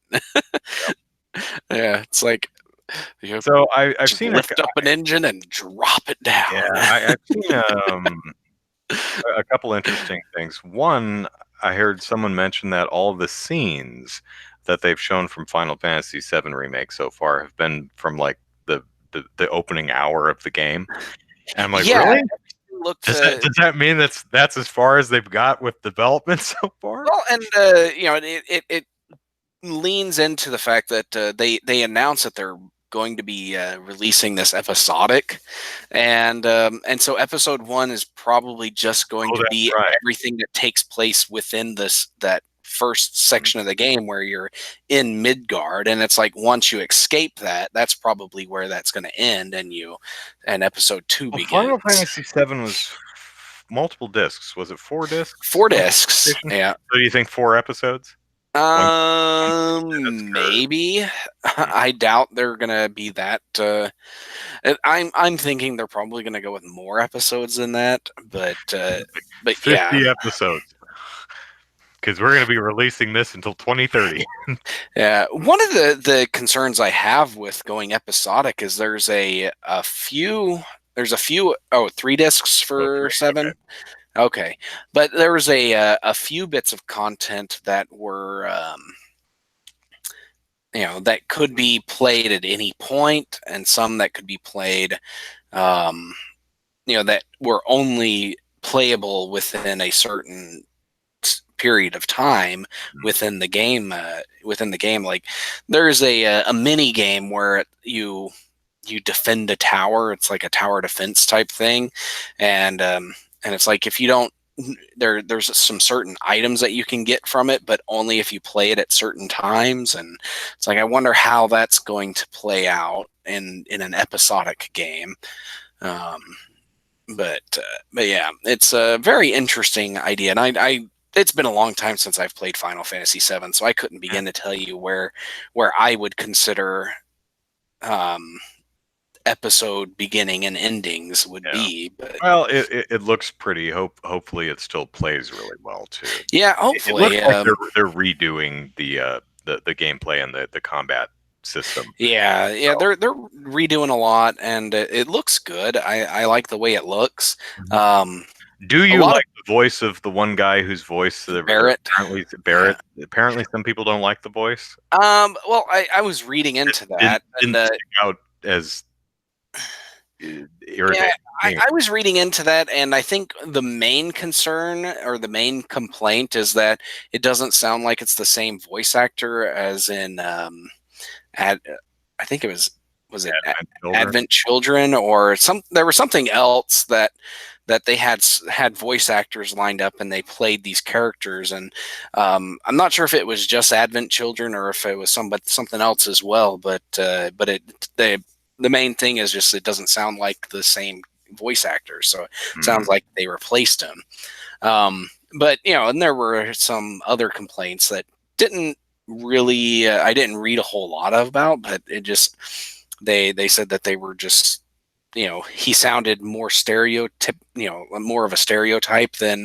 Yeah, it's like you So I've just seen lift up an engine and drop it yeah, down. I've seen a couple interesting things. One, I heard someone mention that all the scenes that they've shown from Final Fantasy VII Remake so far have been from like the opening hour of the game. And I'm like, Yeah, really? look Does that mean that's as far as they've got with development so far? well, and it leans into the fact that they announce that they're going to be releasing this episodic, and so episode one is probably just going Oh, to that's be right. everything that takes place within that first section of the game where you're in Midgard, and it's like once you escape that, that's probably where that's going to end, and episode two Well, begins. Final Fantasy VII was multiple discs. Was it 4 discs Four on discs, PlayStation? yeah. So do you think 4 episodes? One, or Maybe. I doubt they're gonna be that. I'm thinking they're probably gonna go with more episodes than that. But yeah, 50 episodes because we're going to be releasing this until 2030. yeah. One of the concerns I have with going episodic is there's a few 3 discs Oh, for 3. seven. Okay. Okay, but there was a few bits of content that were that could be played at any point, and some that could be played, um, that were only playable within a certain period of time within the game. Like there's a mini game where you defend a tower. It's like a tower defense type thing, and it's like if you don't there's some certain items that you can get from it, but only if you play it at certain times. And it's like I wonder how that's going to play out in an episodic game. Um, but yeah, it's a very interesting idea, and I it's been a long time since I've played Final Fantasy VII, so I couldn't begin to tell you where I would consider um, episode beginning and endings would Yeah. be. But Well, it looks pretty. Hopefully, it still plays really well too. yeah, It looks hopefully. like they're redoing the gameplay and the combat system. Yeah, So, they're redoing a lot, and it looks good. I like the way it looks. Mhm. Um, Do a you lot of like the voice of the one guy whose voice Barrett. apparently Yeah. Barrett? Apparently, some people don't like the voice. Well, I was reading into Didn't that, and didn't stick out as yeah, irritating. I was reading into that, and I think the main concern or the main complaint is that it doesn't sound like it's the same voice actor as in Ad, I think was it Children. Advent Children, or there was something else that they had voice actors lined up and they played these characters. And I'm not sure if it was just Advent Children or if it was something else as well, but the main thing is just it doesn't sound like the same voice actor, so it Hmm. sounds like they replaced him. But and there were some other complaints that didn't really I didn't read a whole lot about, but it just they said that they were just he sounded more more of a stereotype than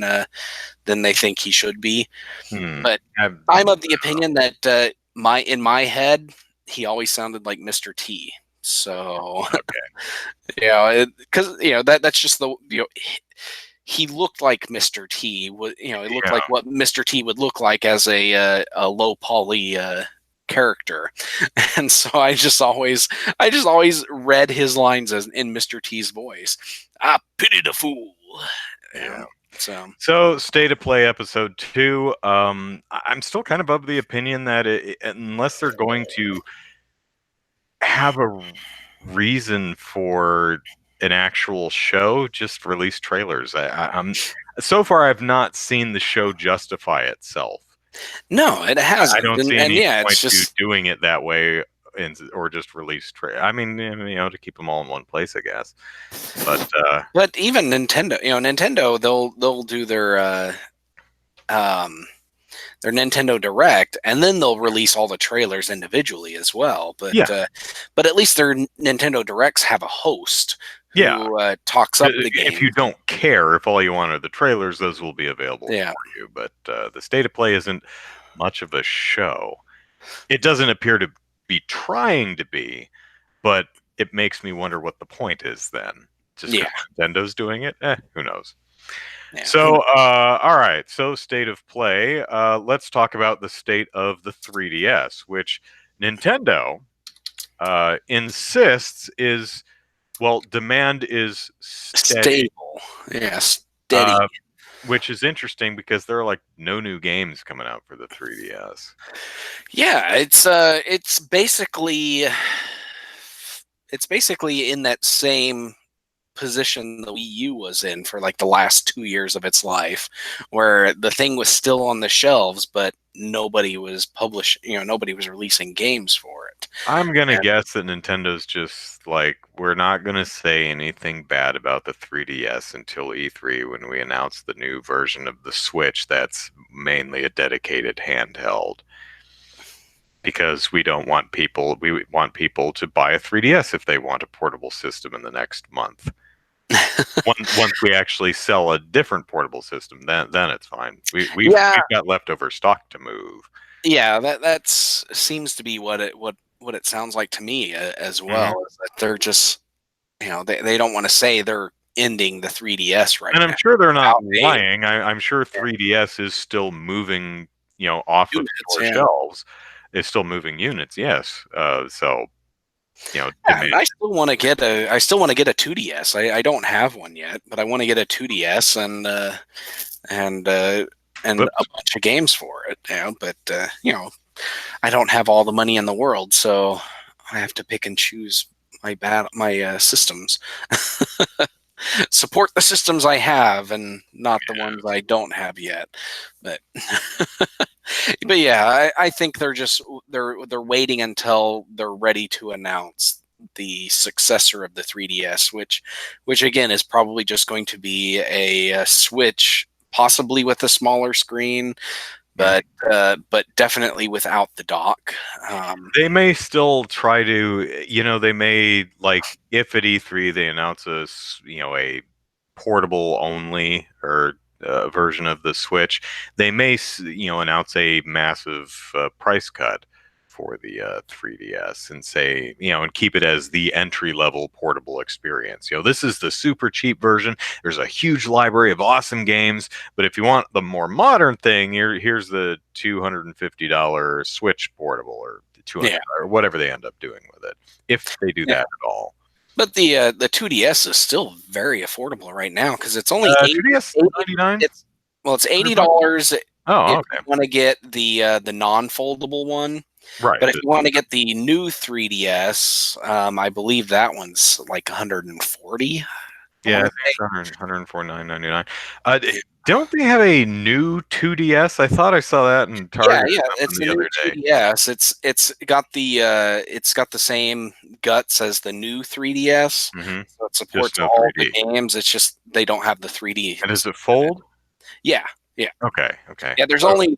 they think he should be. Hmm. But I'm of the opinion that in my head he always sounded like Mr. T. So Okay. because that's just he looked like Mr. T. It looked Yeah. like what Mr. T would look like as a low poly character, and so I just always read his lines as in Mr. T's voice. I pity the fool. Yeah. So So, State of Play episode 2. I'm still kind of of the opinion that unless they're going to have a reason for an actual show, just release trailers. I'm so far I've not seen the show justify itself. No, it I hasn't. don't see And any yeah, point it's to just. doing it that way, or just release I mean, to keep them all in one place, I guess. But But even Nintendo, Nintendo, they'll do um their Nintendo Direct, and then they'll release all the trailers individually as well. yeah, But at least their Nintendo Directs have a host yeah. who talks up the If you game. don't care, if all you want are the trailers, those will be available Yeah, for you. But the state of play isn't much of a show. It doesn't appear to be trying to be, but it makes me wonder what the point is then. Just because yeah, Nintendo's doing it? Who knows? yeah. So, all right. So, state of play. Let's talk about the state of the 3DS, which Nintendo insists is, well, demand is steady, Stable, yeah, steady. uh, which is interesting because there are like no new games coming out for the 3DS. Yeah, it's basically in that same position the Wii U was in for like the last 2 years of its life, where the thing was still on the shelves, but nobody was nobody was releasing games for it. I'm gonna And guess that Nintendo's just like, we're not gonna say anything bad about the 3DS until E3 when we announce the new version of the Switch that's mainly a dedicated handheld. Because we want people to buy a 3DS if they want a portable system in the next month. Once we actually sell a different portable system, then it's fine. We've yeah, got leftover stock to move. yeah, that's seems to be what it sounds like to me as Hmm. well. Is that they're just they don't want to say they're ending the 3DS right And I'm now. sure they're not Outdated lying. I'm sure 3DS is still moving, off of units, store yeah. shelves. It's still moving units, yes. So, Yeah, demand. and I still want to get a 2DS. I don't have one yet, but I want to get a 2DS and and a Whoops. bunch of games for it. But I don't have all the money in the world, so I have to pick and choose my systems. Support the systems I have, and not the ones I don't have yet. But but yeah, I think they're waiting until they're ready to announce the successor of the 3DS, which again is probably just going to be a Switch, possibly with a smaller screen, Mhm. but definitely without the dock. Um, They may still try to, they may, like, if at E3 they announce a portable only or version of the Switch, they may, announce a massive price cut for the 3DS and say, and keep it as the entry level portable experience. This is the super cheap version. There's a huge library of awesome games, but if you want the more modern thing, here's the $250 Switch portable, or 200, yeah, or whatever they end up doing with it, if they do yeah. that at all. But the 2DS is still very affordable right now because it's only 2DS 80. 99, It's 100 80 bucks. dollars Oh, if okay. you want to get the non-foldable one. Right. But if you want to get the new 3DS, I believe that one's like 140. I Yeah, I want think to it's 149.99. Don't they have a new 2DS? I thought I saw that in Yeah, Target or yeah, something it's the the new other day. 2DS. It's got the same guts as the new 3DS. Hmm. So it Just supports no all the 3D. games. It's just they don't have the 3D. And does it fold? Yeah, yeah. Okay, okay. Yeah, there's only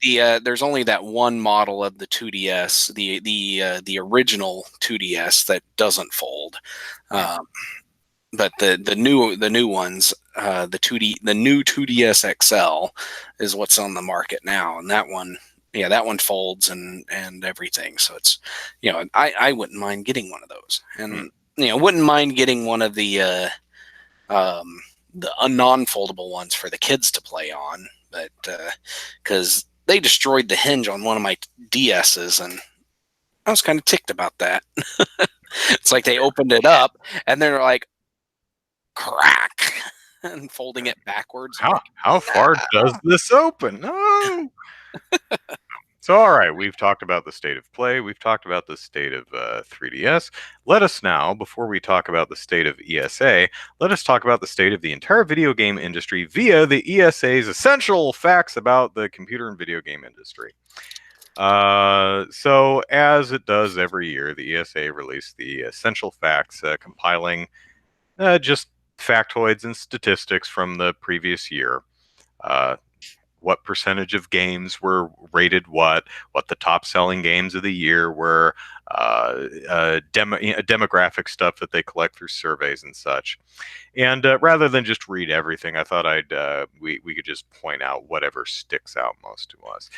that one model of the 2DS, the original 2DS that doesn't fold. Hmm. Um, but the new ones, the new 2DS XL is what's on the market now, and that one, yeah, that one folds and everything. So it's, I wouldn't mind getting one of those, Hmm. and wouldn't mind getting one of um, the non-foldable ones for the kids to play on, but because they destroyed the hinge on one of my DSs, and I was kind of ticked about that. It's like they opened it up and they're like, crack, and folding it backwards. I'm How like, how far does this open? No. So, all right, we've talked about the state of play. We've talked about the state of 3DS. Let us now, before we talk about the state of ESA, let us talk about the state of the entire video game industry via the ESA's essential facts about the computer and video game industry. So, as it does every year, the ESA released the essential facts, compiling just factoids and statistics from the previous year. Uh, what percentage of games were rated what the top selling games of the year were, demographic stuff that they collect through surveys and such. And rather than just read everything, I thought we could just point out whatever sticks out most to us.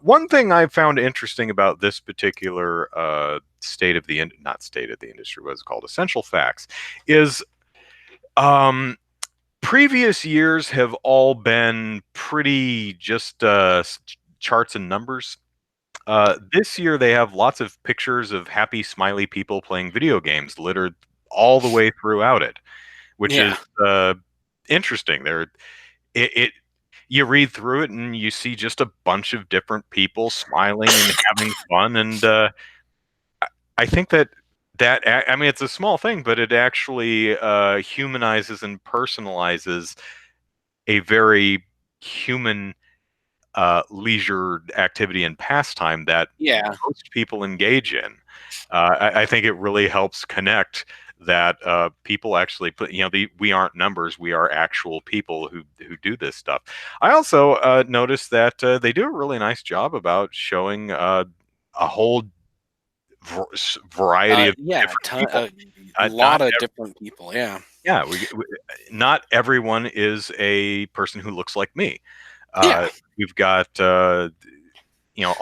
One thing I found interesting about this particular not state of the industry, what it's called, essential facts, is previous years have all been pretty just charts and numbers. This year they have lots of pictures of happy, smiley people playing video games littered all the way throughout it, which is Yeah. interesting. It you read through it and you see just a bunch of different people smiling and having fun, and I think I mean, it's a small thing, but it actually humanizes and personalizes a very human leisure activity and pastime that Yeah. most people engage in. I think it really helps connect that people actually put, we aren't numbers, we are actual people who do this stuff. I also noticed that they do a really nice job about showing a whole variety of Yeah. different people. A lot Not of different people. Yeah. Yeah, not everyone is a person who looks like me. Yeah. We've got all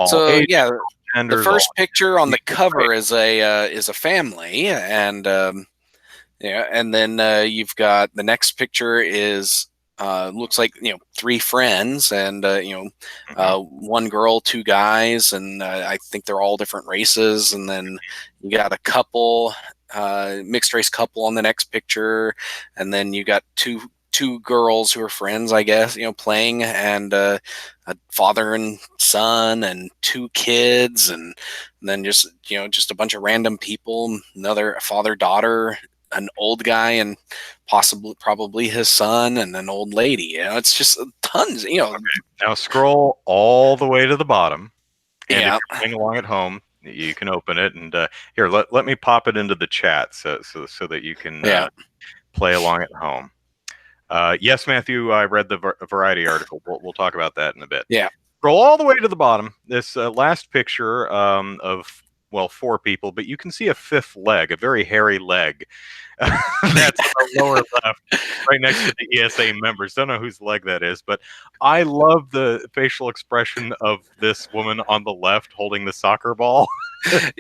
So ages, yeah, all the genders, all first picture on the right. cover is a family, and yeah, and then you've got the next picture is looks like three friends, and Hmm. one girl, two guys, and I think they're all different races, and then you got a couple, mixed race couple on the next picture, and then you got two girls who are friends, I guess, playing, and a father and son, and two kids, and then just a bunch of random people, another father daughter, an old guy, and possibly probably his son, and an old lady. It's just tons. Now scroll all the way to the bottom, and if Yeah, you're playing along at home, you can open it. And here, let me pop it into the chat so that you can yeah, play along at home. Yes, Matthew, I read the Variety article. We'll talk about that in a bit. yeah. Scroll all the way to the bottom. This last picture of, well, four people, but you can see a fifth leg, a very hairy leg. That's on the lower left, right next to the ESA members. Don't know whose leg that is, but I love the facial expression of this woman on the left holding the soccer ball.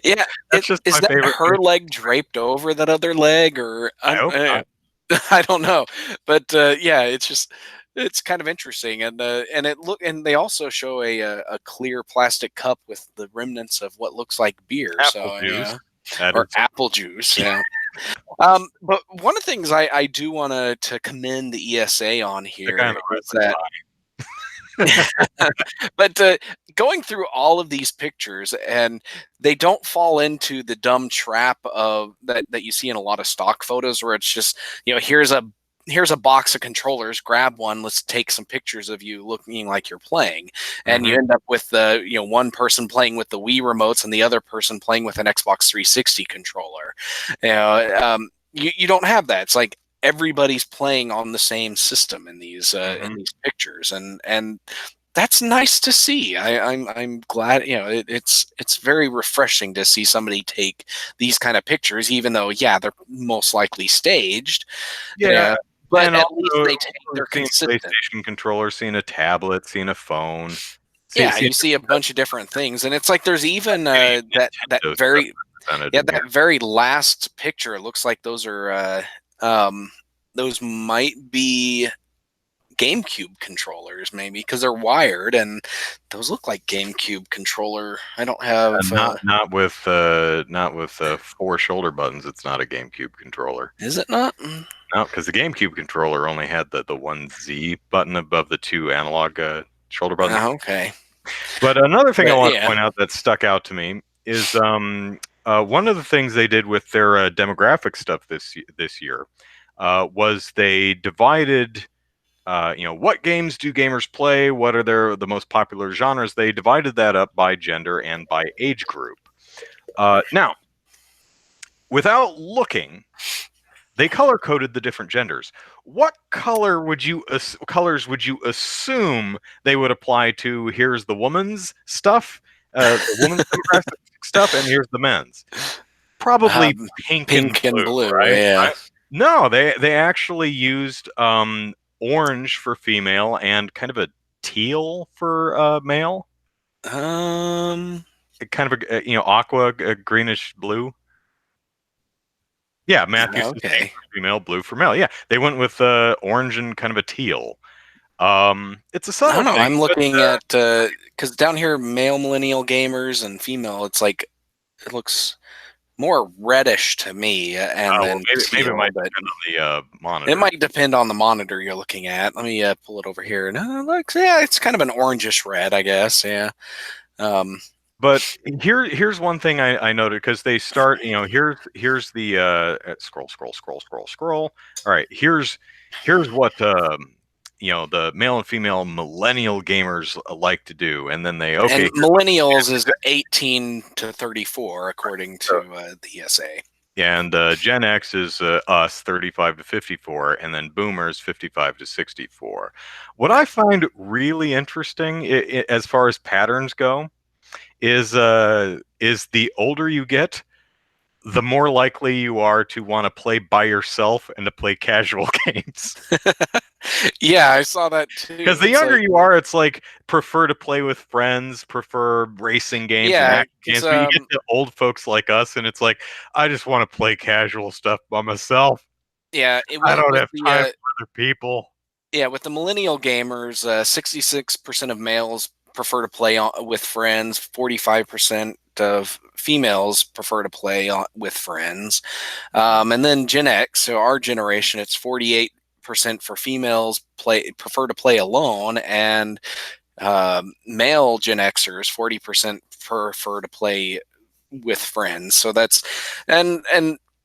Yeah, That's just is my that favorite her thing. leg draped over that other leg, or I hope not. I don't know, but yeah, it's kind of interesting, and they also show a clear plastic cup with the remnants of what looks like beer. Apple So juice. yeah, That or is apple juice. Yeah. But one of the things I do want to commend the ESA on the guy on here the is right looks that, but going through all of these pictures, and they don't fall into the dumb trap of that you see in a lot of stock photos, where it's just here's a box of controllers, grab one, let's take some pictures of you looking like you're playing, and fine. you end up with the one person playing with the Wii remotes and the other person playing with an Xbox 360 controller. You don't have that. It's like everybody's playing on the same system in Hmm. these pictures, and that's nice to see. I'm glad. It's very refreshing to see somebody take these kind of pictures, even though they're most likely staged. Yeah, But and at least also they're seeing consistent. PlayStation controllers, seeing a tablet, seeing a phone, Yeah, seeing you see a bunch of different things, and it's like there's even any that Nintendo stuff very represented yeah, in here. that very last picture. It looks like um, those might be GameCube controllers, maybe, because they're wired, and those look like GameCube controller. I don't have. Not with four shoulder buttons. It's not a GameCube controller. Is it not? No, because the GameCube controller only had the one Z button above the two analog shoulder buttons. Oh, okay. But another thing I But want to yeah. point out that stuck out to me is one of the things they did with their demographic stuff this year was they divided. What games do gamers play? What are the most popular genres? They divided that up by gender and by age group. Now, without looking, they color coded the different genders. What colors would you assume they would apply to? Here's the woman's stuff, the woman's demographic stuff, and here's the men's. Probably Um, pink and Pink and blue, blue, right? yeah. Right? No, they actually used orange for female and kind of a teal for male. Um, Kind of aqua, greenish blue. Yeah, Matthew says pink okay. for female, blue for male. Yeah, they went with orange and kind of a teal. It's a I subtle don't know. thing, I'm but looking at because down here, male millennial gamers and female, it's like it looks more reddish to me, and well, then maybe it teal, might but depend on the it monitor. might depend on the monitor you're looking at. Let me pull it over here. No, it looks, yeah, it's kind of an orangish red, I guess. Yeah. Um, But here's one thing I noted because they start, here's the scroll. All right, here's what the male and female millennial gamers like to do, and then and here's what millennials is 18 to 34, according to the ESA. and Gen X is us 35 to 54, and then Boomers 55 to 64. What I find really interesting as far as patterns go is the older you get, the more likely you are to want to play by yourself and to play casual games. Yeah, I saw that Because too. the It's younger like, you are, it's like prefer to play with friends, prefer racing games and yeah, action because games. But you get to old folks like us, and it's like I just want to play casual stuff by myself. yeah, I don't with have the time for other people. yeah, with the millennial gamers, 66% of males prefer to play with friends. 45% of females prefer to play with friends. And then Gen X, so our generation, it's 48% for females prefer to play alone, and male Gen Xers 40% prefer to play with friends. So that's and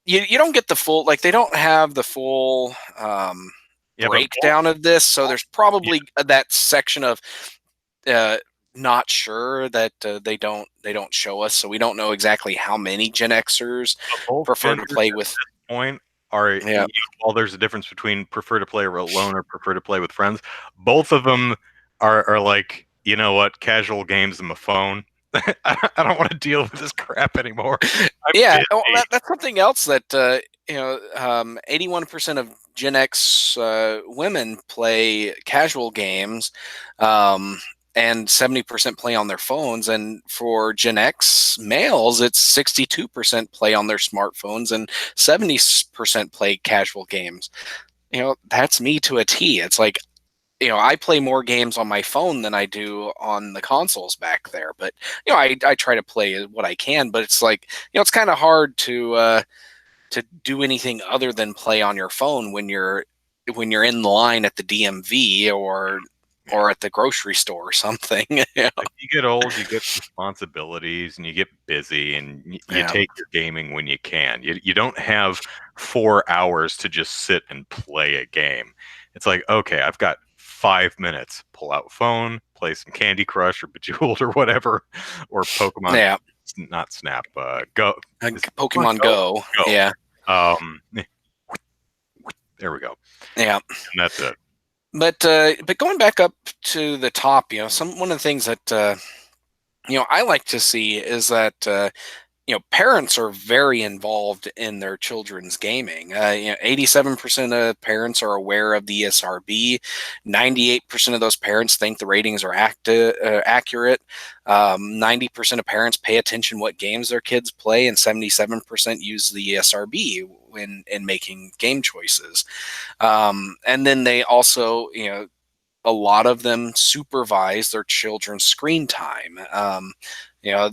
you don't get the full, like, they don't have the full Yeah, but both, breakdown of this. So there's yeah, probably that section of uh, not sure that they don't show us, so we don't know exactly how many Gen Xers but both prefer to genders play with. point are Yeah, while there's a difference between prefer to play alone or prefer to play with friends, both of them are like, you know what, casual games on my phone. I don't want to deal with this crap anymore. I'm yeah. Well, busy. that's something else that 81% of Gen X women play casual games, and 70% play on their phones. And for Gen X males, it's 62% play on their smartphones and 70% play casual games. That's me to a T. It's like, I play more games on my phone than I do on the consoles back there. But I try to play what I can. But it's like, it's kind of hard to do anything other than play on your phone when you're in line at the DMV or at the grocery store or something. Yeah. As you get old, you get responsibilities and you get busy, and you Yeah. take your gaming when you can. You don't have 4 hours to just sit and play a game. It's like, okay, I've got 5 minutes. Pull out phone, play some Candy Crush or Bejeweled or whatever, or Pokemon. Yeah. Not Snap. Go. Is it Pokemon Pokemon Go? Go. Go. Yeah. There we go. Yeah. And that's it. But going back up to the top, one of the things that I like to see is that parents are very involved in their children's gaming. 87% of parents are aware of the ESRB. 98% of those parents think the ratings are accurate. 90% of parents pay attention what games their kids play, and 77% use the ESRB when in making game choices. And then they also, a lot of them supervise their children's screen time. You know,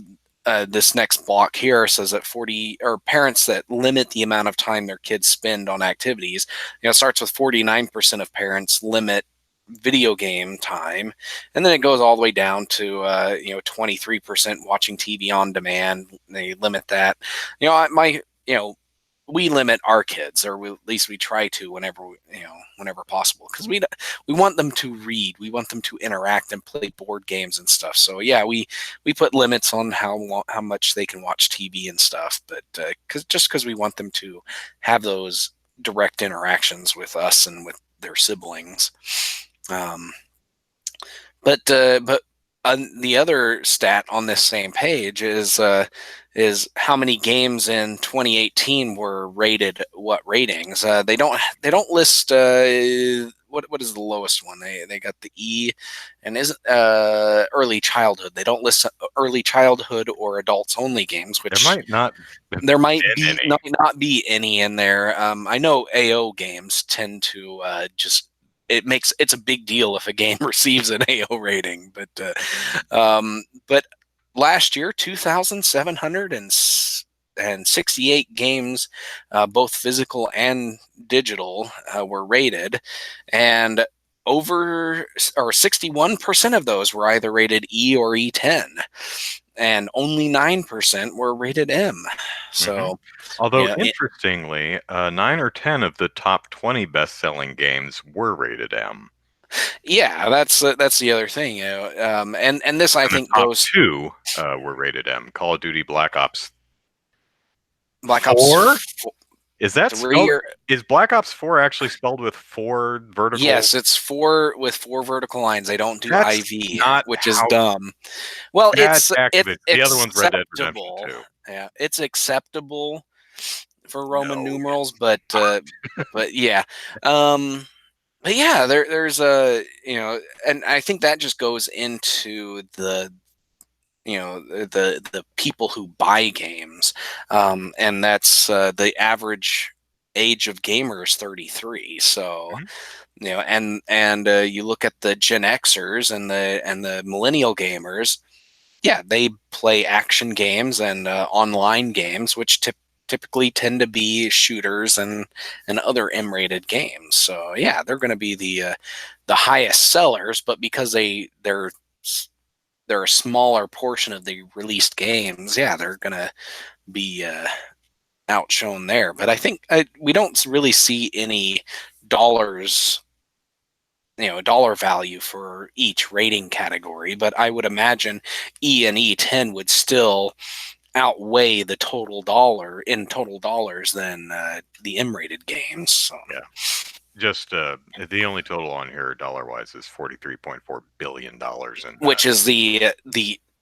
this next block here says that 40 or parents that limit the amount of time their kids spend on activities. It starts with 49% of parents limit video game time, and then it goes all the way down to 23% watching TV on demand. They limit that. My we limit our kids, or at least we try to whenever possible, because we want them to read, we want them to interact and play board games and stuff. So yeah, we put limits on how much they can watch TV and stuff, but because we want them to have those direct interactions with us and with their siblings. Um, but the other stat on this same page is how many games in 2018 were rated what ratings. They don't list what is the lowest one. They got the E, and isn't early childhood. They don't list early childhood or adults only games, There which might not have there might been be any. not be any in there. I know AO games tend to just it's a big deal if a game receives an AO rating, but last year 2,768 games, both physical and digital, were rated, and over or 61% of those were either rated E or E10, and only 9% were rated M. Hmm. So Although, yeah, interestingly, 9 or 10 of the top 20 best-selling games were rated M. yeah, that's the other thing, and this I And the think top goes two were rated M. Call of Duty Black Ops Black 4? Ops Is that 3 spelled? or Is Black Ops 4 actually spelled with four vertical? yes, it's four vertical lines. They don't do That's IV, not which is how dumb. Well, bad it's Activision. The other one's Red Dead Redemption acceptable. 2. Yeah, it's acceptable for Roman No. numerals, but yeah. Um but yeah, there's a and I think that just goes into the people who buy games, and that's the average age of gamers 33. So Mhm. and you look at the Gen Xers and the millennial gamers. Yeah, they play action games and online games, which typically tend to be shooters and other M-rated games. So yeah, they're going to be the highest sellers, but because they're a smaller portion of the released games, yeah, they're going to be outshone there. But I think we don't really see any dollars, dollar value for each rating category. But I would imagine E and E10 would still outweigh the total dollars than the M-rated games. So, Yeah. Just the only total on here dollar-wise is $43.4 billion in which is the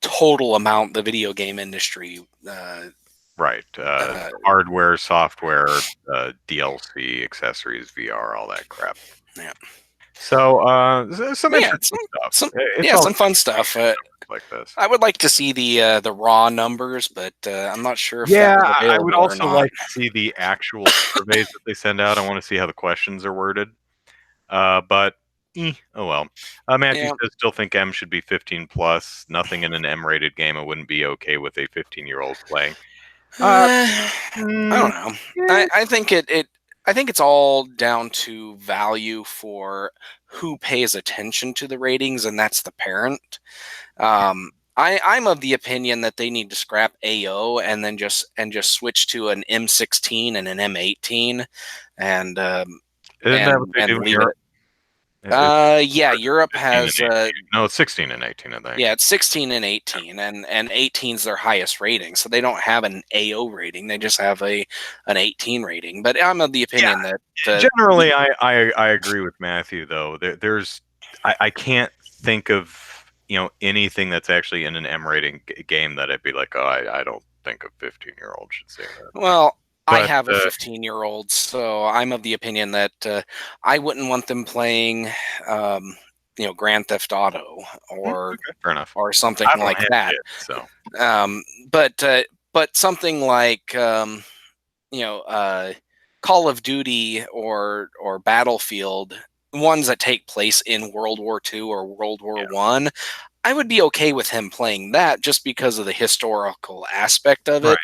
total amount the video game industry. right. Uh, Hardware, software, DLC, accessories, VR, all that crap. yeah. So, some But yeah, interesting stuff. some It's yeah, always some fun interesting stuff. like this. I would like to see the raw numbers, but I'm not sure if that Yeah, was I would available or also not. like to see the actual surveys that they send out. I want to see how the questions are worded. But oh well. Matthew Yeah, says still think M should be 15 plus. Nothing in an M-rated game I wouldn't be okay with a 15-year-old playing. Uh, I mm, don't know. eh, I think I think it's all down to value for who pays attention to the ratings, and that's the parent. I'm of the opinion that they need to scrap AO and then just switch to an M16 and an M18, and isn't that what they do in leave it. Europe? It's Yeah, Europe 15 and has 18. No, it's 16 and 18, I think. yeah, it's 16 and 18, and 18 is their highest rating. So they don't have an AO rating; they just have an 18 rating. But I'm of the Yeah, opinion that generally, I agree with Matthew though. I can't think of anything that's actually in an M rating game that I'd be like, oh, I don't think a 15-year-old should say that. well, I But have a 15-year-old, so I'm of the opinion that I wouldn't want them playing, Grand Theft Auto or okay, fair enough. something I don't like have that. kids, so Um, but something like you know, uh, Call of Duty or Battlefield, ones that take place in World War II or World War yeah, One, I would be okay with him playing that just because of the historical aspect of right. it,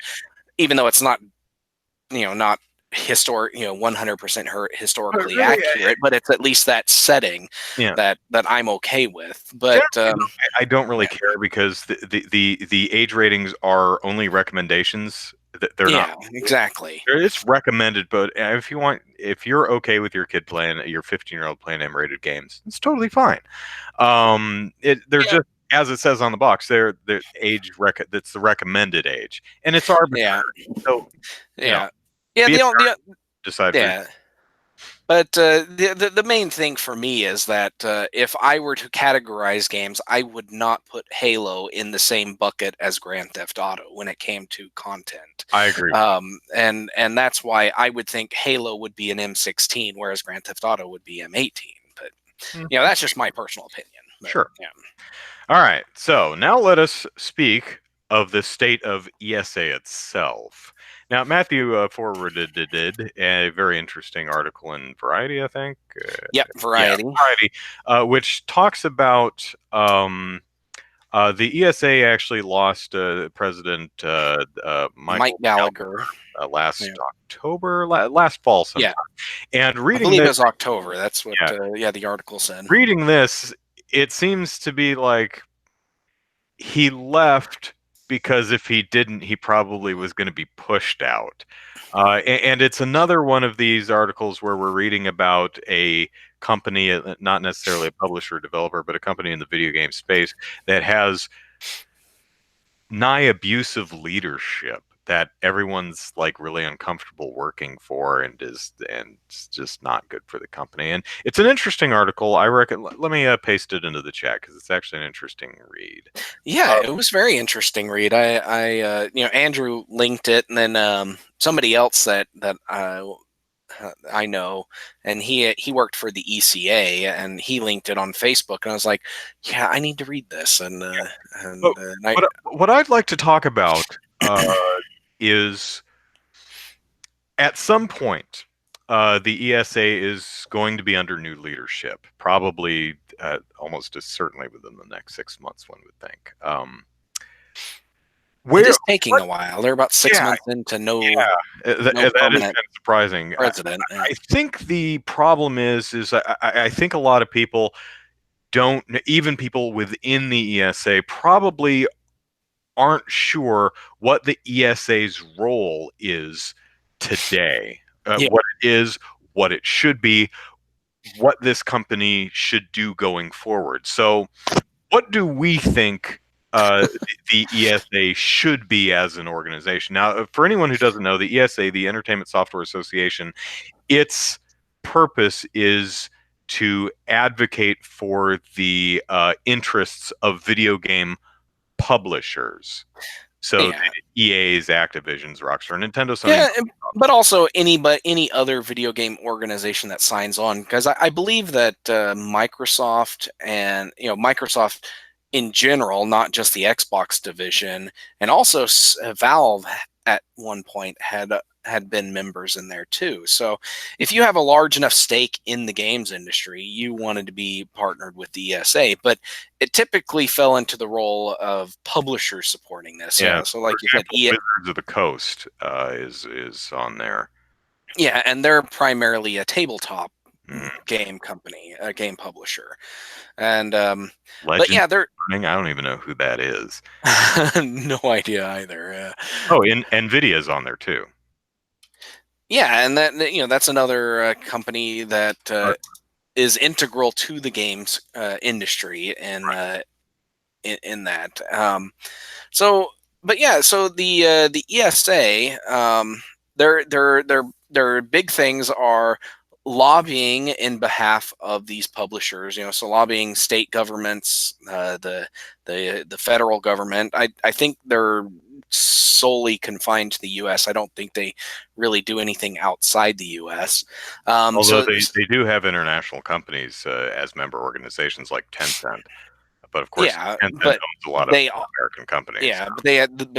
even though it's not historic, 100% historically Really, accurate, but it's at least that setting yeah. that I'm okay with. But Generally, I don't really yeah, care because the age ratings are only recommendations. They're not. yeah, exactly. It's recommended, but if you're okay with your kid playing, your 15-year-old playing M-rated games, it's totally fine. They're Yeah, just as it says on the box. They're age that's the recommended age, and it's yeah, arbitrary. So yeah, yeah. be a The parent, decide for yeah. But the main thing for me is that if I were to categorize games, I would not put Halo in the same bucket as Grand Theft Auto when it came to content. I agree. And that's why I would think Halo would be an M16, whereas Grand Theft Auto would be M18. But Hmm, that's just my personal opinion. But sure. yeah, All right. So now let us speak of the state of ESA itself. Now, Matthew forwarded a very interesting article in Variety, I think. yep, Yeah, variety. Variety, which talks about the ESA actually lost President Mike Michael Gallagher. Gallagher Yeah, last October, last fall yeah, sometime. And I reading believe it this, was October. That's what. yeah, The article said. reading this, it seems to be like he left because if he didn't, he probably was going to be pushed out. And it's another one of these articles where we're reading about a company, not necessarily a publisher or developer, but a company in the video game space that has nigh abusive leadership that everyone's like really uncomfortable working for and it's just not good for the company. And it's an interesting article. I reckon let me paste it into the chat because it's actually an interesting read. Yeah, Uh, it was very interesting read. Andrew linked it, and then somebody else that I know, and he worked for the ECA, and he linked it on Facebook, and I was like, yeah, I need to read this, but and I what I'd like to talk about is at some point, the ESA is going to be under new leadership, probably almost as certainly within the next 6 months, one would think. it Where, is taking what, a while. They're about six yeah, months into no that is permanent kind of surprising. president. Yeah, I think the problem is I think a lot of people don't, even people within the ESA, probably aren't sure what the ESA's role is today, yeah, what it is, what it should be, what this company should do going forward. So, what do we think the ESA should be as an organization? Now, for anyone who doesn't know, the ESA, the Entertainment Software Association, its purpose is to advocate for the interests of video game publishers. So yeah. the EA's, Activision's, Rockstar, Nintendo, Sony. Yeah, but also any other video game organization that signs on, because I believe that Microsoft and Microsoft in general, not just the Xbox division, and also Valve at one point had been members in there too. So if you have a large enough stake in the games industry, you wanted to be partnered with the ESA, but it typically fell into the role of publishers supporting this. Yeah. So For like you said, example, Wizards of the Coast is on there. yeah, and they're primarily a tabletop Mm. game company, a game publisher, and but Legend yeah, they're Learning. I don't even know who that is. no idea either. Oh, and Nvidia's on there too. Yeah, and that's another company that Or- is integral to the games industry, and right. in that. So, but yeah, so the ESA, their big things are lobbying in behalf of these publishers. So lobbying state governments, the federal government. I think they're solely confined to the U.S. I don't think they really do anything outside the U.S. Although So they do have international companies as member organizations like Tencent, but of course yeah, Tencent but owns a lot of they American companies. Yeah, but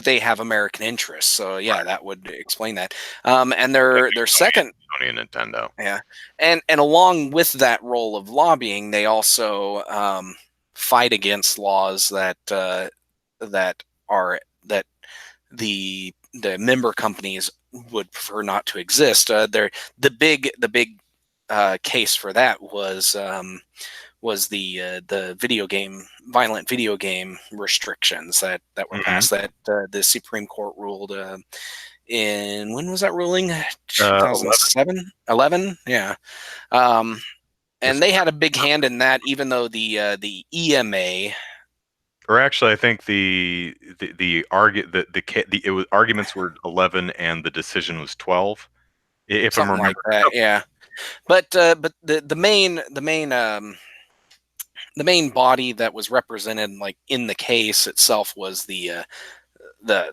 they have American interests, so yeah, Right. that would explain that. And Like their second, Sony and Nintendo. yeah, and along with that role of lobbying, they also fight against laws that that are that the the member companies would prefer not to exist. The big case for that was the video game violent video game restrictions that were Hmm. passed that the Supreme Court ruled in when was that ruling 11. 2007 11 yeah um, Yes. and they had a big hand in that even though the EMA Or actually, I think the argue the it was arguments were 11 and the decision was 12, if I'm something like remembering. that yeah but the main body that was represented like in the case itself was the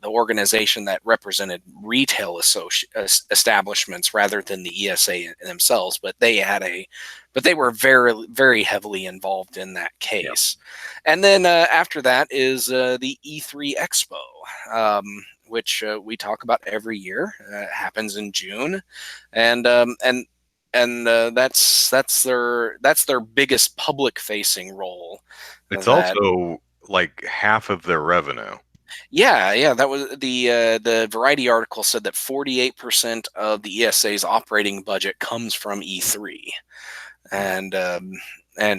organization that represented retail establishments rather than the ESA themselves, but they were very heavily involved in that Yeah. case. And then after that is the E3 Expo, which we talk about every year. Happens in June, and that's their biggest public facing role. It's That also like half of their revenue. Yeah, that was the Variety article said that 48% of the ESA's operating budget comes from E3, and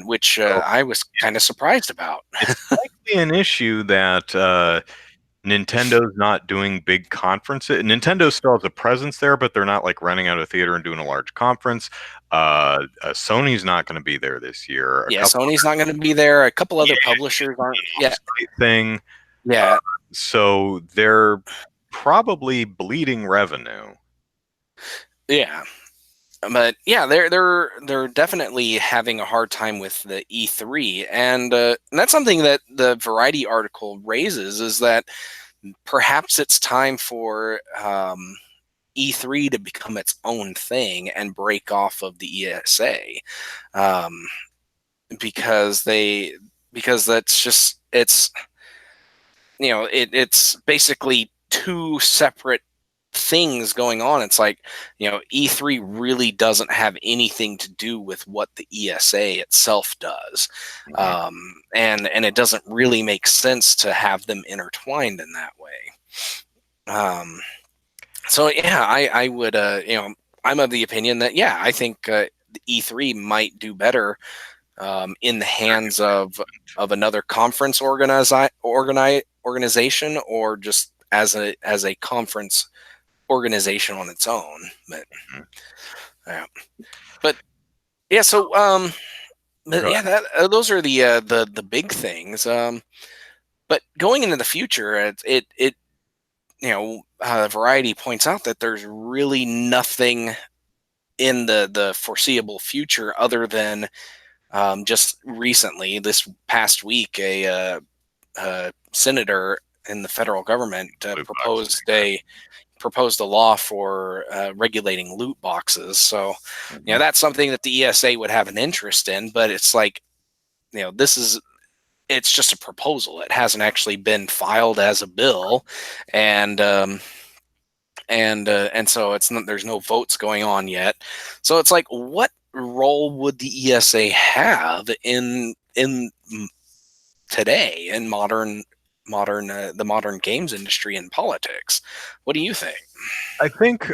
which So I was kind of surprised about. it's likely an issue that Nintendo's not doing big conferences. Nintendo still has a presence there, but they're not like renting out a theater and doing a large conference. Sony's not going to be there this year. A Yeah, couple Sony's not going to be there. A couple other yeah, publishers aren't. Yeah, thing. Uh, yeah, so they're probably bleeding revenue. yeah. But yeah, they're definitely having a hard time with the E3, and that's something that the Variety article raises is that perhaps it's time for E3 to become its own thing and break off of the ESA, um, because that's just it's it's basically two separate things going on. It's like E3 really doesn't have anything to do with what the ESA itself does, Mhm. and it doesn't really make sense to have them intertwined in that way. Um, So yeah, I would I'm of the opinion that yeah, I think the E3 might do better in the hands of another conference organization or just as a conference organization on its own. But yeah, but yeah, so but Go yeah, that those are the big things. But going into the future, it Variety points out that there's really nothing in the foreseeable future other than just recently this past week a senator in the federal government Blue box. proposed a law for regulating loot boxes. So Mhm. that's something that the ESA would have an interest in, but it's like this is it's just a proposal. It hasn't actually been filed as a bill, and and so it's not, there's no votes going on yet. So it's like, what role would the ESA have in today in the modern games industry and politics? What do you think? I think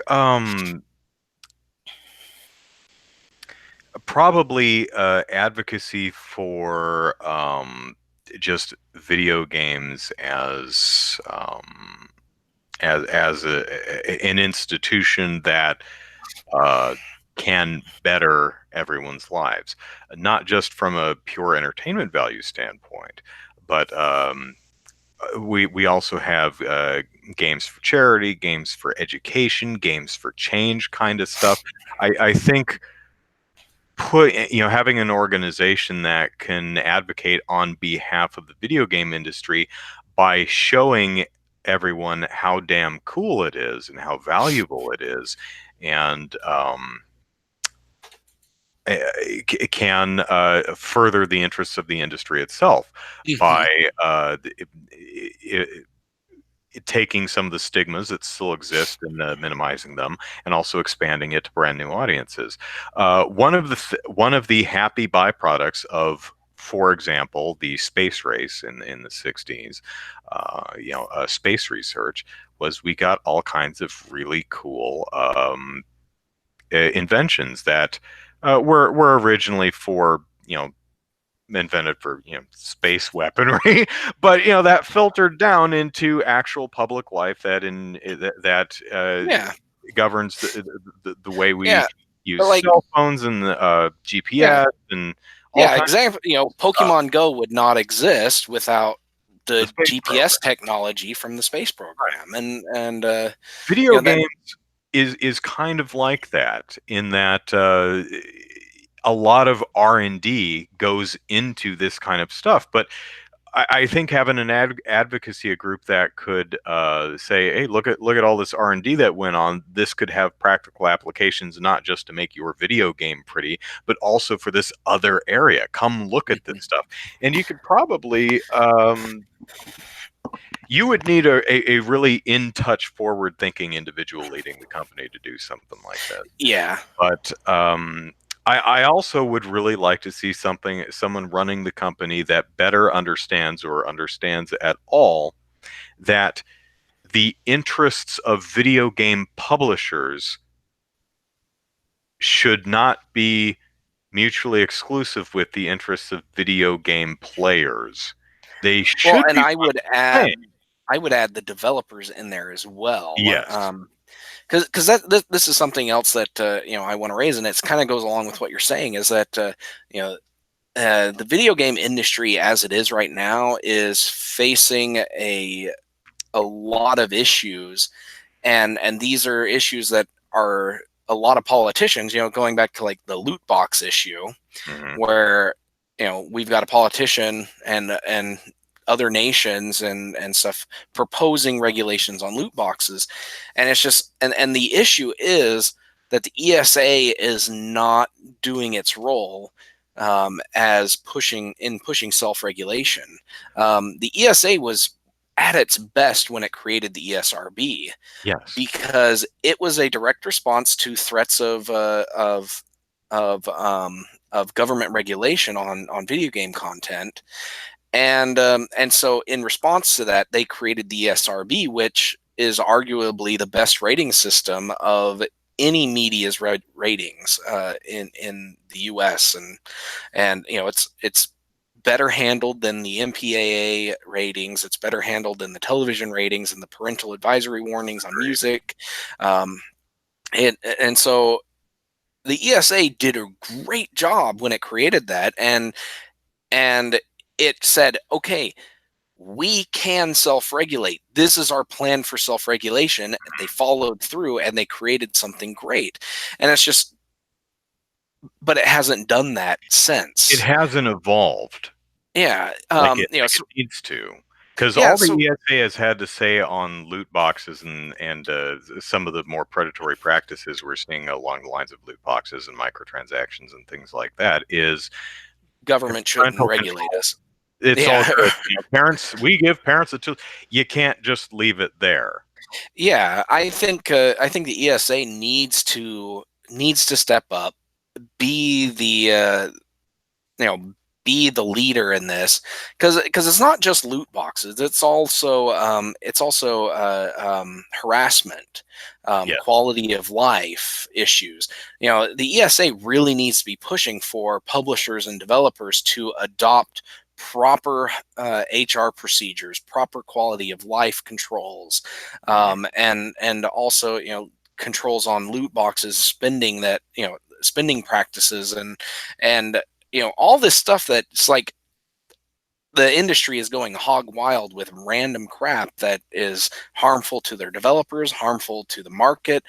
probably advocacy for just video games an institution that uh, can better everyone's lives, not just from a pure entertainment value standpoint, but we also have games for charity, games for education, games for change kind of stuff. I think having an organization that can advocate on behalf of the video game industry by showing everyone how damn cool it is and how valuable it is, and it can further the interests of the industry itself by Hmm. taking some of the stigmas that still exist and minimizing them, and also expanding it to brand new audiences. One of the happy byproducts of for example, the space race in the 60s, space research was we got all kinds of really cool inventions that were originally for, invented for, space weaponry, but that filtered down into actual public life that Yeah, governs the way we yeah, use but like, cell phones and yeah, GPS and all yeah, kinds example, of stuff. Pokemon Go would not exist without The the space GPS program. technology from the space program, and Video that. games is kind of like that in that a lot of R&D goes into this kind of stuff, but I think having an advocacy a group that could say, "Hey, look at all this R&D that went on. This could have practical applications, not just to make your video game pretty, but also for this other area. Come look at this Mhm. stuff." And you could probably you would need a really in touch, forward thinking individual leading the company to do something like that. Yeah. But I also would really like to see someone running the company that better understands or understands at all that the interests of video game publishers should not be mutually exclusive with the interests of video game players. They Well, should and be playing. I would add the developers in there as well. Yes. Because this is something else that I want to raise, and it kind of goes along with what you're saying, is that you know the video game industry as it is right now is facing a lot of issues, and these are issues that are a lot of politicians, going back to like the loot box issue, Hmm. where we've got a politician and other nations and stuff proposing regulations on loot boxes, and it's just and the issue is that the ESA is not doing its role as pushing self-regulation. The ESA was at its best when it created the ESRB, Yes. because it was a direct response to threats of government regulation on video game content, and so in response to that, they created the ESRB, which is arguably the best rating system of any media's ratings in the U.S. and it's better handled than the MPAA ratings. It's better handled than the television ratings and the parental advisory warnings on music. Um, and so the ESA did a great job when it created that, and it said, okay, we can self-regulate. This is our plan for self-regulation. They followed through and they created something great. And it's just, but it hasn't done that It since. hasn't evolved Yeah. like it needs to, because Yeah. all the So ESA has had to say on loot boxes and some of the more predatory practices we're seeing along the lines of loot boxes and microtransactions and things like that is government shouldn't parental regulate control. us. It's all Yeah. good. Parents, we give parents the tools. You can't just leave it there. Yeah. I think the ESA needs to step up, be the you know be the leader in this, because it's not just loot boxes, it's also harassment, Yes. quality of life issues. The ESA really needs to be pushing for publishers and developers to adopt proper HR procedures, proper quality of life controls, Mhm. and also controls on loot boxes, spending practices, and all this stuff that's like the industry is going hog wild with random crap that is harmful to their developers, harmful to the market,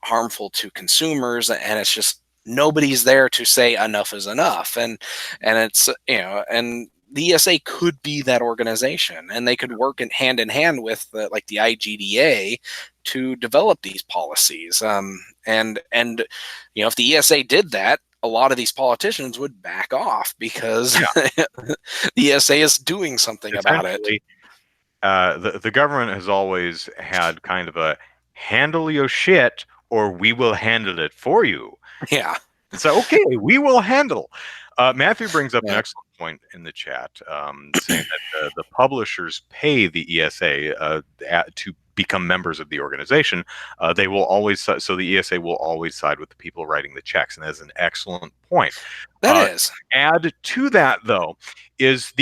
harmful to consumers, and it's just nobody's there to say enough is enough. And it's and the ESA could be that organization, and they could work in hand with like the IGDA to develop these policies. And if the ESA did that, a lot of these politicians would back off because Yeah. the ESA is doing something about it. Essentially, the government has always had kind of a handle your shit or we will handle it for you. Yeah. So, okay, we will handle. Matthew brings up an Yeah, excellent point in the chat, saying that the publishers pay the ESA to become members of the organization. They will always, so the ESA will always side with the people writing the checks, and that's an excellent point. that is. Add to that, though, is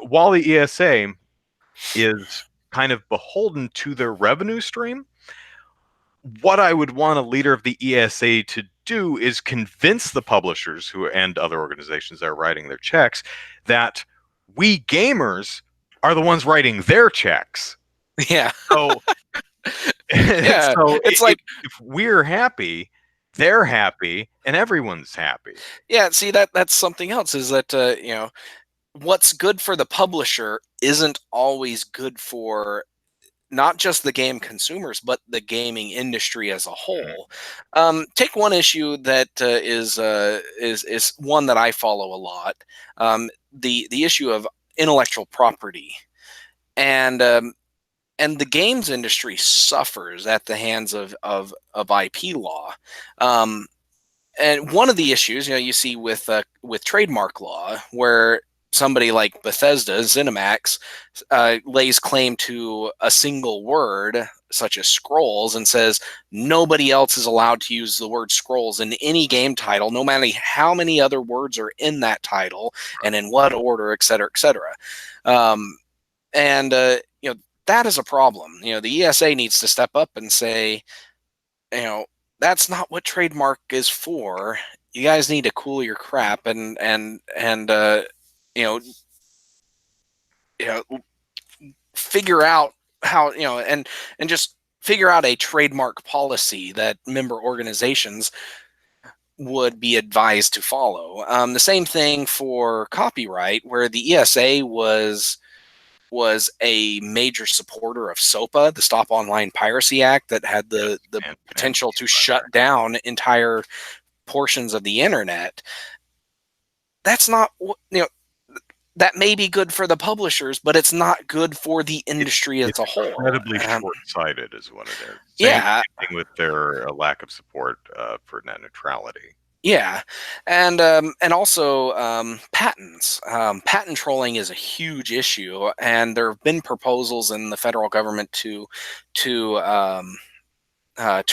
while the ESA is kind of beholden to their revenue stream, what I would want a leader of the ESA to do is convince the publishers who and other organizations that are writing their checks that we gamers are the ones writing their checks. Yeah, So, yeah. so It's like, if we're happy, they're happy, and everyone's happy. yeah. See, that's something else. Is that what's good for the publisher isn't always good for not just the game consumers, but the gaming industry as a Mhm. whole. Take one issue that is one that I follow a lot. The issue of intellectual property, and and the games industry suffers at the hands of IP law. Um, and one of the issues, you see with trademark law, where somebody like Bethesda, ZeniMax, lays claim to a single word, such as scrolls, and says nobody else is allowed to use the word scrolls in any game title, no matter how many other words are in that title and in what order, et cetera, et cetera. And that is a problem. The ESA needs to step up and say, you know, that's not what trademark is for. You guys need to cool your crap and you know, you know, figure out how, and just figure out a trademark policy that member organizations would be advised to follow. The same thing for copyright, where the ESA was a major supporter of SOPA, the Stop Online Piracy Act, that had Yes, the and potential Peace to Fighter. shut down entire portions of the internet. That's not that may be good for the publishers, but it's not good for the industry as It's a whole. incredibly short-sighted, is what it is. Same Yeah, thing with their lack of support for net neutrality. yeah, and also patents. Patent trolling is a huge issue, and there have been proposals in the federal government to to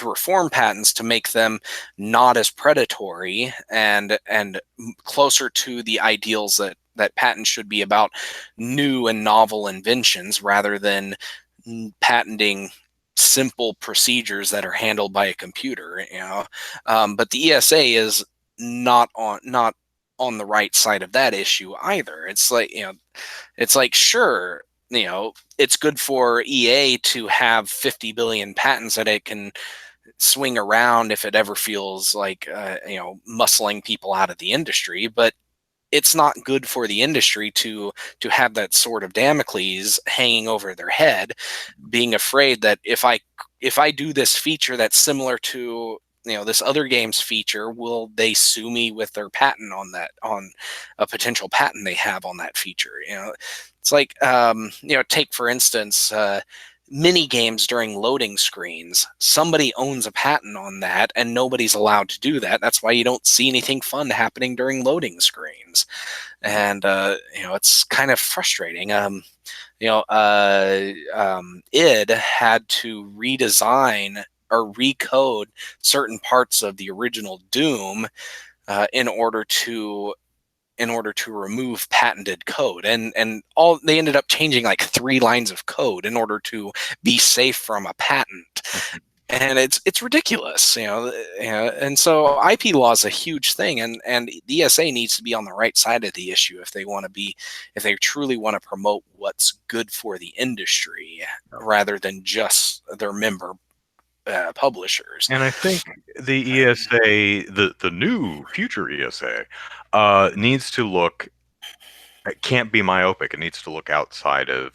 reform patents to make them not as predatory and closer to the ideals that patents should be about new and novel inventions rather than patenting simple procedures that are handled by a computer. But the ESA is not on the right side of that issue either. It's like sure, it's good for EA to have 50 billion patents that it can swing around if it ever feels like muscling people out of the industry, but it's not good for the industry to have that sword of Damocles hanging over their head, being afraid that if I do this feature that's similar to this other game's feature, will they sue me with their patent on a potential patent they have on that feature? It's like take for instance mini games during loading screens. Somebody owns a patent on that and nobody's allowed to do that. That's why you don't see anything fun happening during loading screens. And it's kind of frustrating. Id had to redesign or recode certain parts of the original Doom in order to remove patented code, and all they ended up changing like 3 lines of code in order to be safe from a patent. And it's ridiculous. And so IP law is a huge thing, and the ESA needs to be on the right side of the issue if they truly want to promote what's good for the industry rather than just their member publishers. And I think the ESA, the new future ESA, needs to look. It can't be myopic. It needs to look outside of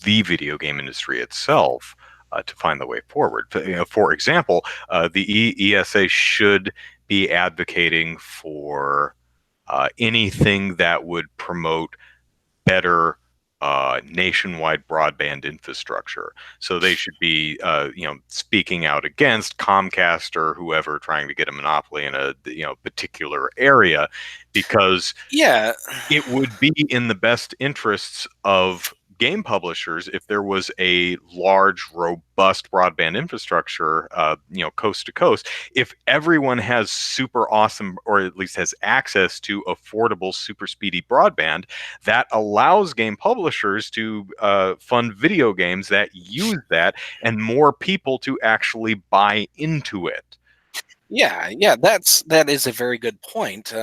the video game industry itself to find the way forward. For example, the ESA should be advocating for anything that would promote better nationwide broadband infrastructure. So they should be, speaking out against Comcast or whoever trying to get a monopoly in a particular area, because Yeah, it would be in the best interests of game publishers if there was a large, robust broadband infrastructure, coast to coast. If everyone has super awesome, or at least has access to affordable, super speedy broadband, that allows game publishers to fund video games that use that, and more people to actually buy into it. yeah. That is a very good point.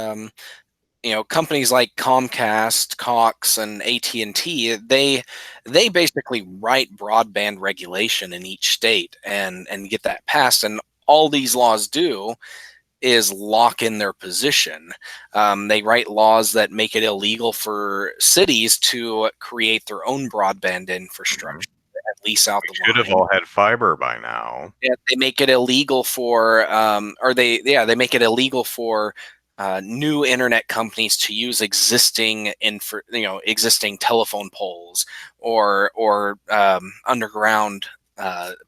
Companies like Comcast, Cox, and AT&T, they basically write broadband regulation in each state and get that passed. And all these laws do is lock in their position. They write laws that make it illegal for cities to create their own broadband Mhm. infrastructure, at lease out We the should have line. all had fiber by now. Yeah, they make it illegal for, they make it illegal for new internet companies to use existing telephone poles or underground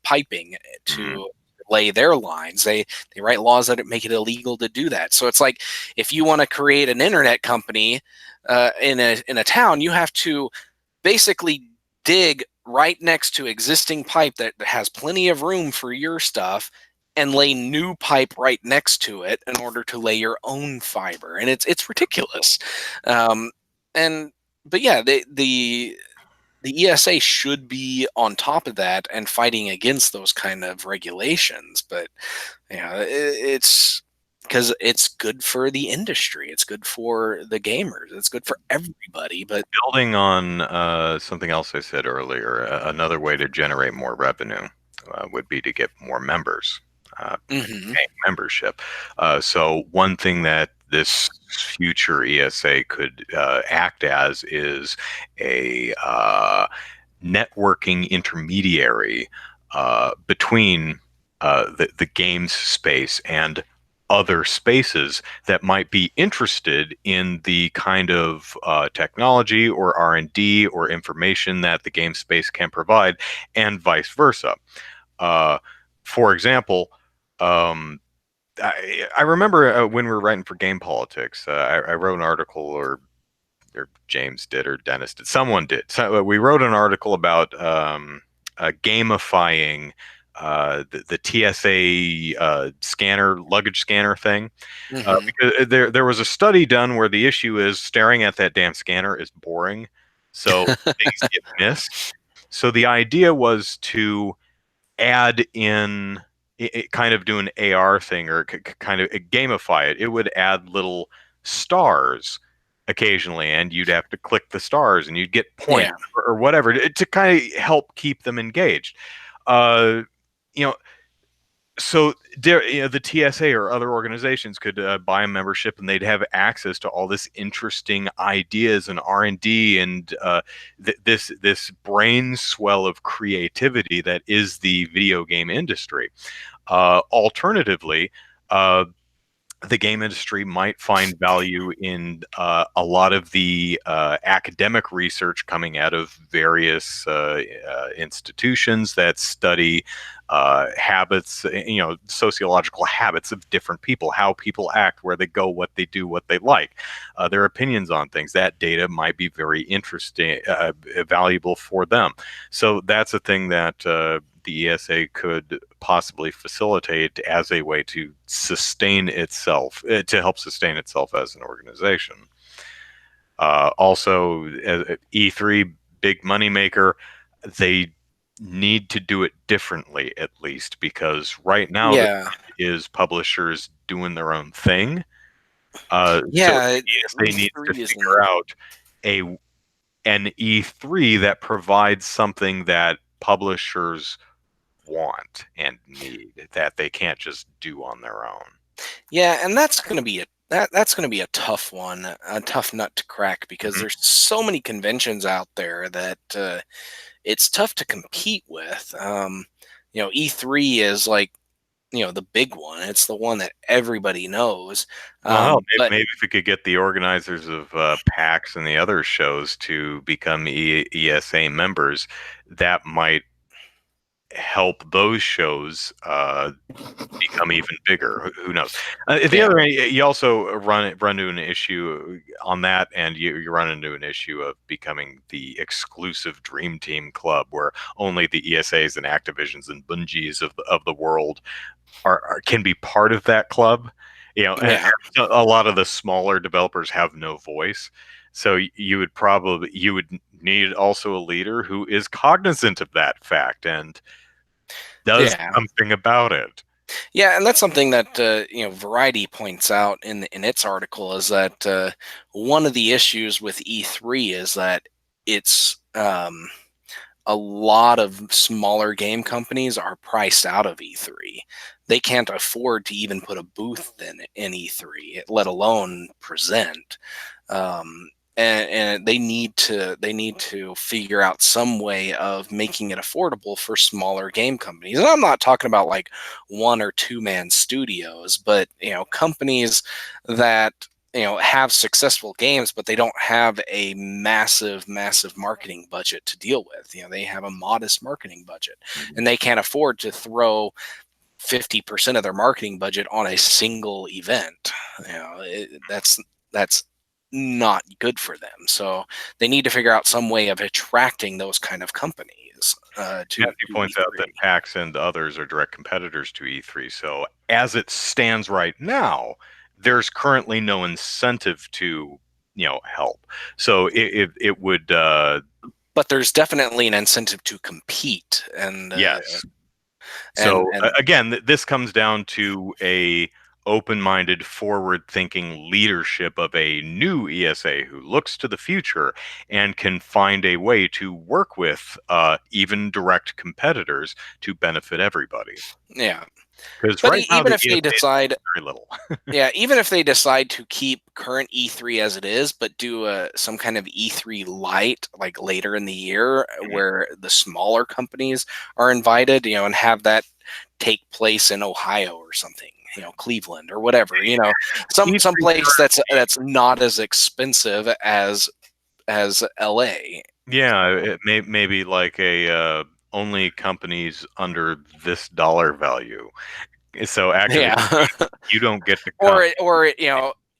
piping Mhm. to lay their lines. They write laws that make it illegal to do that. So it's like if you want to create an internet company in a town, you have to basically dig right next to existing pipe that has plenty of room for your stuff and lay new pipe right next to it in order to lay your own fiber, and it's ridiculous. um, and but yeah, the ESA should be on top of that and fighting against those kind of regulations. But yeah, it's because it's good for the industry, it's good for the gamers, it's good for everybody. But Building on something else I said earlier, another way to generate more revenue would be to get more members, mhm, paying membership. So one thing that this future ESA could act as is a networking intermediary between the games space and other spaces that might be interested in the kind of technology or R&D or information that the game space can provide, and vice versa. Uh, for example, um, I remember when we were writing for Game Politics, I wrote an article, or James did, or Dennis did. Someone did. So we wrote an article about gamifying the TSA luggage scanner thing. mhm. Because there was a study done where the issue is staring at that damn scanner is boring, so things get missed. So the idea was to add in, kind of do an AR thing, or kind of gamify it. It would add little stars occasionally, and you'd have to click the stars, and you'd get Yeah. points or whatever to kind of help keep them engaged. Uh, you know, so the TSA or other organizations could buy a membership, and they'd have access to all this interesting ideas and R&D and this brain swell of creativity that is the video game industry. Alternatively, uh, the game industry might find value in a lot of the academic research coming out of various institutions that study habits, sociological habits of different people, how people act, where they go, what they do, what they like, their opinions on things. That data might be very interesting, valuable for them. So that's a thing that the ESA could possibly facilitate as a way to sustain itself, to help sustain itself as an organization. Also, E3, big moneymaker, they need to do it differently, at least, because right now the Yeah. is publishers doing their own thing. So Yeah. the ESA needs to E3 isn't. figure out a an E3 that provides something that publishers want and need, that they can't just do on their own. Yeah, and that's gonna be a tough one, a tough nut to crack, because Mhm. there's so many conventions out there that it's tough to compete with. E3 is like the big one. It's the one that everybody knows. Well, hell, But maybe if we could get the organizers of PAX and the other shows to become ESA members, that might help those shows become even bigger. Who knows? The yeah, other, you also run into an issue on that, and you run into an issue of becoming the exclusive Dream Team club, where only the ESAs and Activisions and Bungies of the world can be part of that club. And yeah, a lot of the smaller developers have no voice. So you would need also a leader who is cognizant of that fact and does yeah. something about it. Yeah, and that's something that Variety points out in its article is that one of the issues with E3 is that it's a lot of smaller game companies are priced out of E3. They can't afford to even put a booth in E3, let alone present. Um, and they need to figure out some way of making it affordable for smaller game companies. And I'm not talking about like 1 or 2 man studios, but companies that have successful games, but they don't have a massive marketing budget to deal with. They have a modest marketing budget, Mhm. and they can't afford to throw 50% of their marketing budget on a single event. That's not good for them. So they need to figure out some way of attracting those kind of companies Matthew to points out that E3. PAX and others are direct competitors to E3. So as it stands right now, there's currently no incentive to, help. So it would, But there's definitely an incentive to compete, and yes. and So and again, this comes down to a open-minded, forward-thinking leadership of a new ESA who looks to the future and can find a way to work with even direct competitors to benefit everybody. yeah. Because But right now even the if they ESA is decide, very little. yeah, even if they decide to keep current E3 as it is, but do some kind of E3 light like later in the year where the smaller companies are invited, and have that take place in Ohio or something, Cleveland or whatever, some E3 place that's currently, that's not as expensive as LA. yeah, it maybe like a only companies under this dollar value. So Activision, Yeah. you don't get to come. or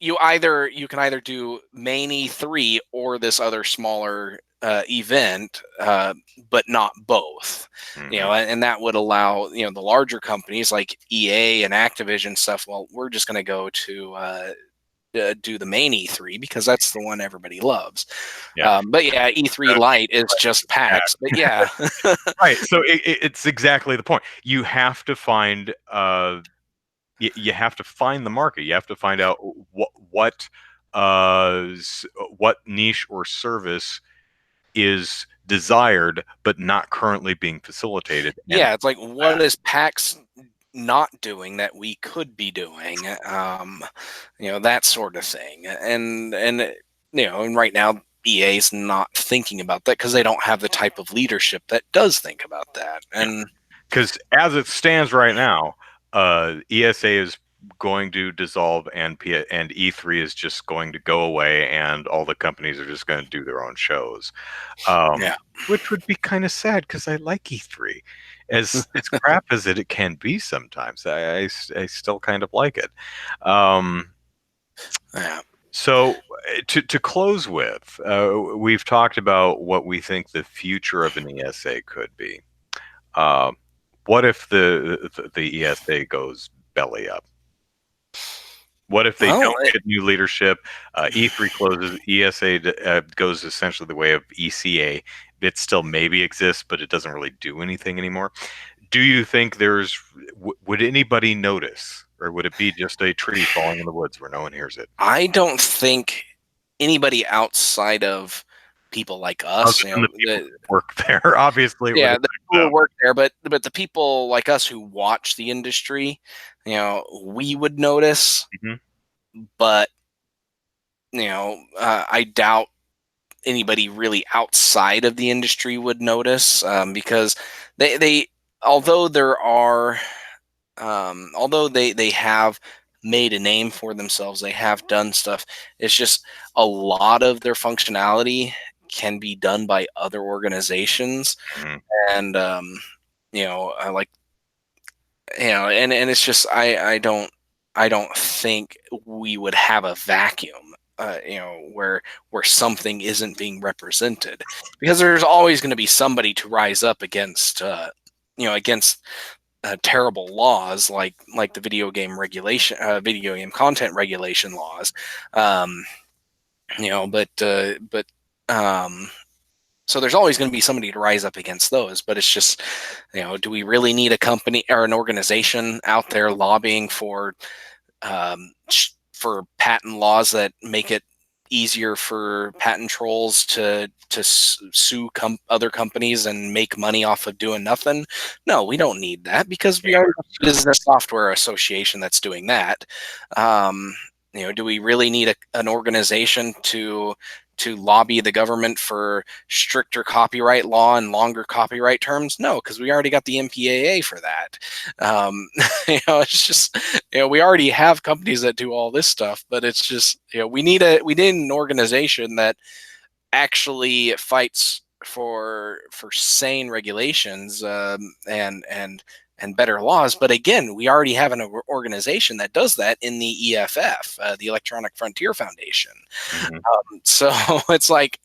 you can either do main E3 or this other smaller event, but not both. Mhm. And that would allow the larger companies like EA and Activision stuff. Well, we're just going to go to do the main E3 because that's the one everybody loves. Yeah. But yeah, E3 Lite is just PAX. But yeah, Right. So it's exactly the point. You have to find you have to find the market. You have to find out what niche or service is desired but not currently being facilitated. And yeah, it's like what is PAX not doing that we could be doing, that sort of thing. And right now EA's not thinking about that because they don't have the type of leadership that does think about that. And because as it stands right now, ESA is going to dissolve, and E3 is just going to go away, and all the companies are just going to do their own shows. yeah, Which would be kind of sad because I like E3. As crap as it can be sometimes, I still kind of like it. Um, yeah. so to close with, we've talked about what we think the future of an ESA could be. Uh, what if the ESA goes belly up? What if they Well, don't get new leadership? E3 closes, ESA goes essentially the way of ECA. It still maybe exists, but it doesn't really do anything anymore. Do you think would anybody notice, or would it be just a tree falling in the woods where no one hears it? I don't think anybody outside of people like Other us, than the people who work there, obviously it would yeah, the affect people them. who work there, but the people like us who watch the industry, we would notice. Mhm. But I doubt anybody really outside of the industry would notice, because they although there are Although they have made a name for themselves, they have done stuff. It's just a lot of their functionality can be done by other organizations, Mhm. and I like and it's just I don't think we would have a vacuum, where something isn't being represented, because there's always going to be somebody to rise up against, against terrible laws like the video game content regulation laws. um but um so there's always going to be somebody to rise up against those, but it's just, do we really need a company or an organization out there lobbying for patent laws that make it easier for patent trolls to sue other companies and make money off of doing nothing? No, we don't need that, because we already have a business software association that's doing that. Um, do we really need an organization to lobby the government for stricter copyright law and longer copyright terms? No, because we already got the MPAA for that. Um, it's just, we already have companies that do all this stuff, but it's just, we need an organization that actually fights for sane regulations, and better laws. But again, we already have an organization that does that in the EFF, the Electronic Frontier Foundation. Mhm. So it's like,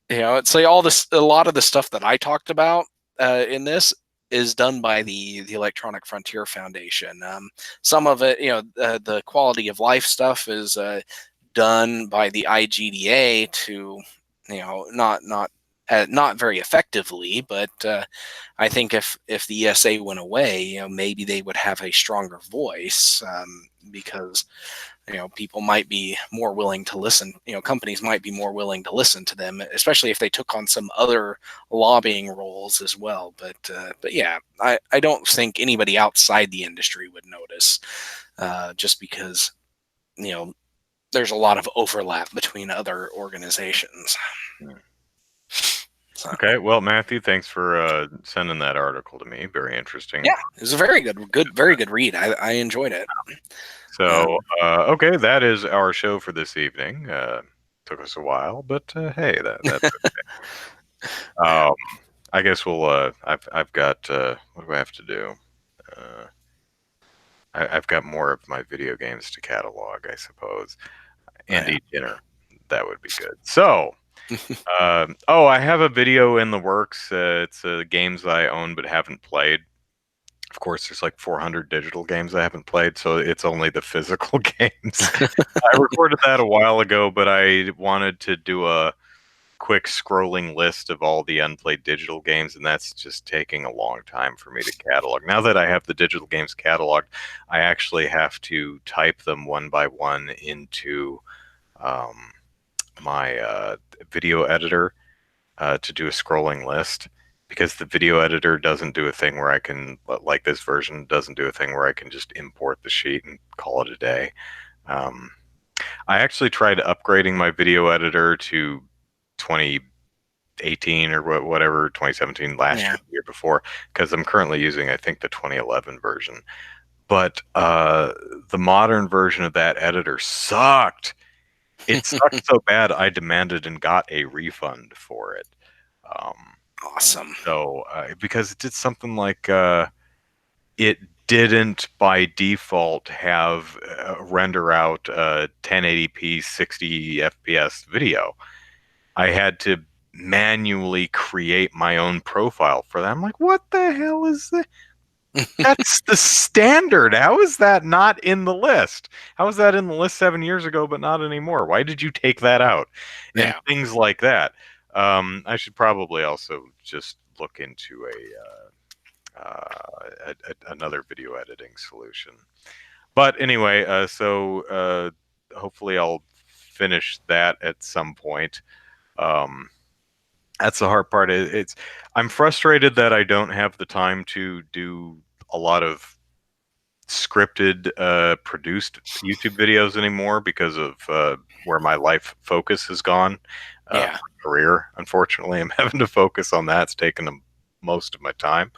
it's like a lot of the stuff that I talked about in this is done by the Electronic Frontier Foundation. Some of it, the quality of life stuff is done by the IGDA to, not very effectively, but I think if the ESA went away, maybe they would have a stronger voice, because people might be more willing to listen. Companies might be more willing to listen to them, especially if they took on some other lobbying roles as well. But yeah, I don't think anybody outside the industry would notice, just because you know there's a lot of overlap between other organizations. Mm. So Okay, well, Matthew, thanks for sending that article to me. Very interesting. yeah, it was a very good read. I enjoyed it. So, Um, okay, that is our show for this evening. Took us a while, but hey, that's yeah, um, I guess we'll. I've got. What do I have to do? Uh, I've got more of my video games to catalog, I suppose, oh, and yeah. eat dinner. That would be good. So, oh, I have a video in the works. It's games I own but haven't played. Of course, there's like 400 digital games I haven't played, so it's only the physical games. I recorded that a while ago, but I wanted to do a quick scrolling list of all the unplayed digital games, and that's just taking a long time for me to catalog. Now that I have the digital games cataloged, I actually have to type them one by one into um, my video editor to do a scrolling list, because the video editor doesn't do a thing where I can, like this version, doesn't do a thing where I can just import the sheet and call it a day. Um, I actually tried upgrading my video editor to 2018 or whatever, 2017, last Yeah. year, the year before, because I'm currently using, I think, the 2011 version. But the modern version of that editor sucked. It sucked so bad, I demanded and got a refund for it. Um, Awesome. so, because it did something like it didn't by default have render out 1080p 60 FPS video. I had to manually create my own profile for that. I'm like, what the hell is that? That's the standard. How is that not in the list? How is that in the list 7 years ago, but not anymore? Why did you take that out? And Yeah. things like that. I should probably also just look into another video editing solution. But anyway, hopefully I'll finish that at some point. Um, that's the hard part. I'm frustrated that I don't have the time to do a lot of scripted, produced YouTube videos anymore because of where my life focus has gone. Yeah. My career, unfortunately, I'm having to focus on that. It's taken most of my time.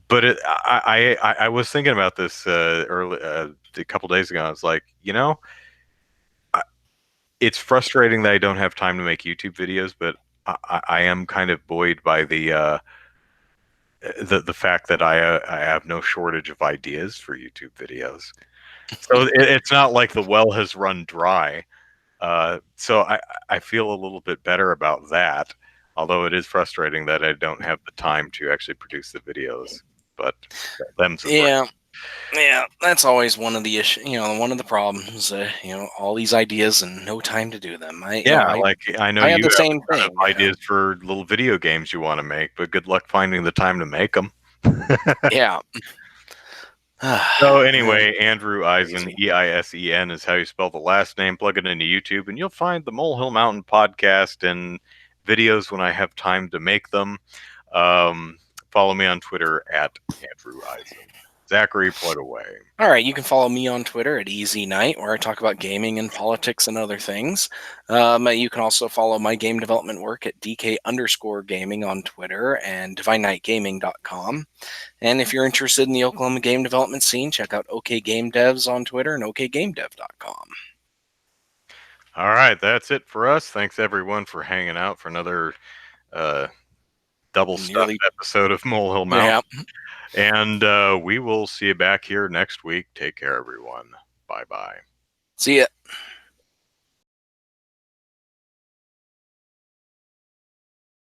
but I was thinking about this early a couple days ago. I was like, I, it's frustrating that I don't have time to make YouTube videos, but I am kind of buoyed by the fact that I have no shortage of ideas for YouTube videos. So it's not like the well has run dry. So I feel a little bit better about that, although it is frustrating that I don't have the time to actually produce the videos. But them's the word. Yeah, yeah, that's always one of the issue. One of the problems. All these ideas and no time to do them. Yeah, like I know I have you the have same a ton of thing. ideas for little video games you want to make, but good luck finding the time to make them. Yeah. So Yeah, anyway, Andrew Eisen, crazy. Eisen is how you spell the last name. Plug it into YouTube, and you'll find the Molehill Mountain podcast and videos when I have time to make them. Um, Follow me on Twitter at Andrew Eisen. Zachary, plug away. All right, you can follow me on Twitter at Easy Night, where I talk about gaming and politics and other things. You can also follow my game development work at DK_gaming on Twitter and DivineKnightGaming.com. And if you're interested in the Oklahoma game development scene, check out OK Game Devs on Twitter and OKGameDev.com. All right, that's it for us. Thanks everyone for hanging out for another uh, double stuffed Nearly, episode of Molehill Mountain. yeah. And we will see you back here next week. Take care, everyone. Bye bye. See ya.